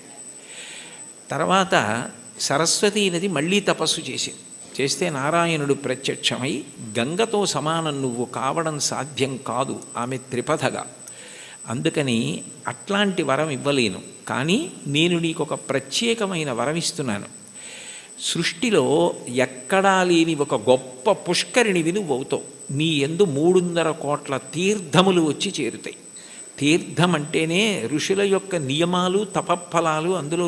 తర్వాత సరస్వతీ నది మళ్ళీ తపస్సు చేస్తే నారాయణుడు ప్రత్యక్షమై, గంగతో సమానం నువ్వు కావడం సాధ్యం కాదు, ఆమె త్రిపథగా, అందుకని అట్లాంటి వరం ఇవ్వలేను, కానీ నేను నీకు ఒక ప్రత్యేకమైన వరం ఇస్తున్నాను. సృష్టిలో ఎక్కడా లేని ఒక గొప్ప పుష్కరిణివి నువ్వు అవుతావు. నీ యందు 300 కోట్ల తీర్థములు వచ్చి చేరుతాయి. తీర్థం అంటేనే ఋషుల యొక్క నియమాలు, తపఫలాలు అందులో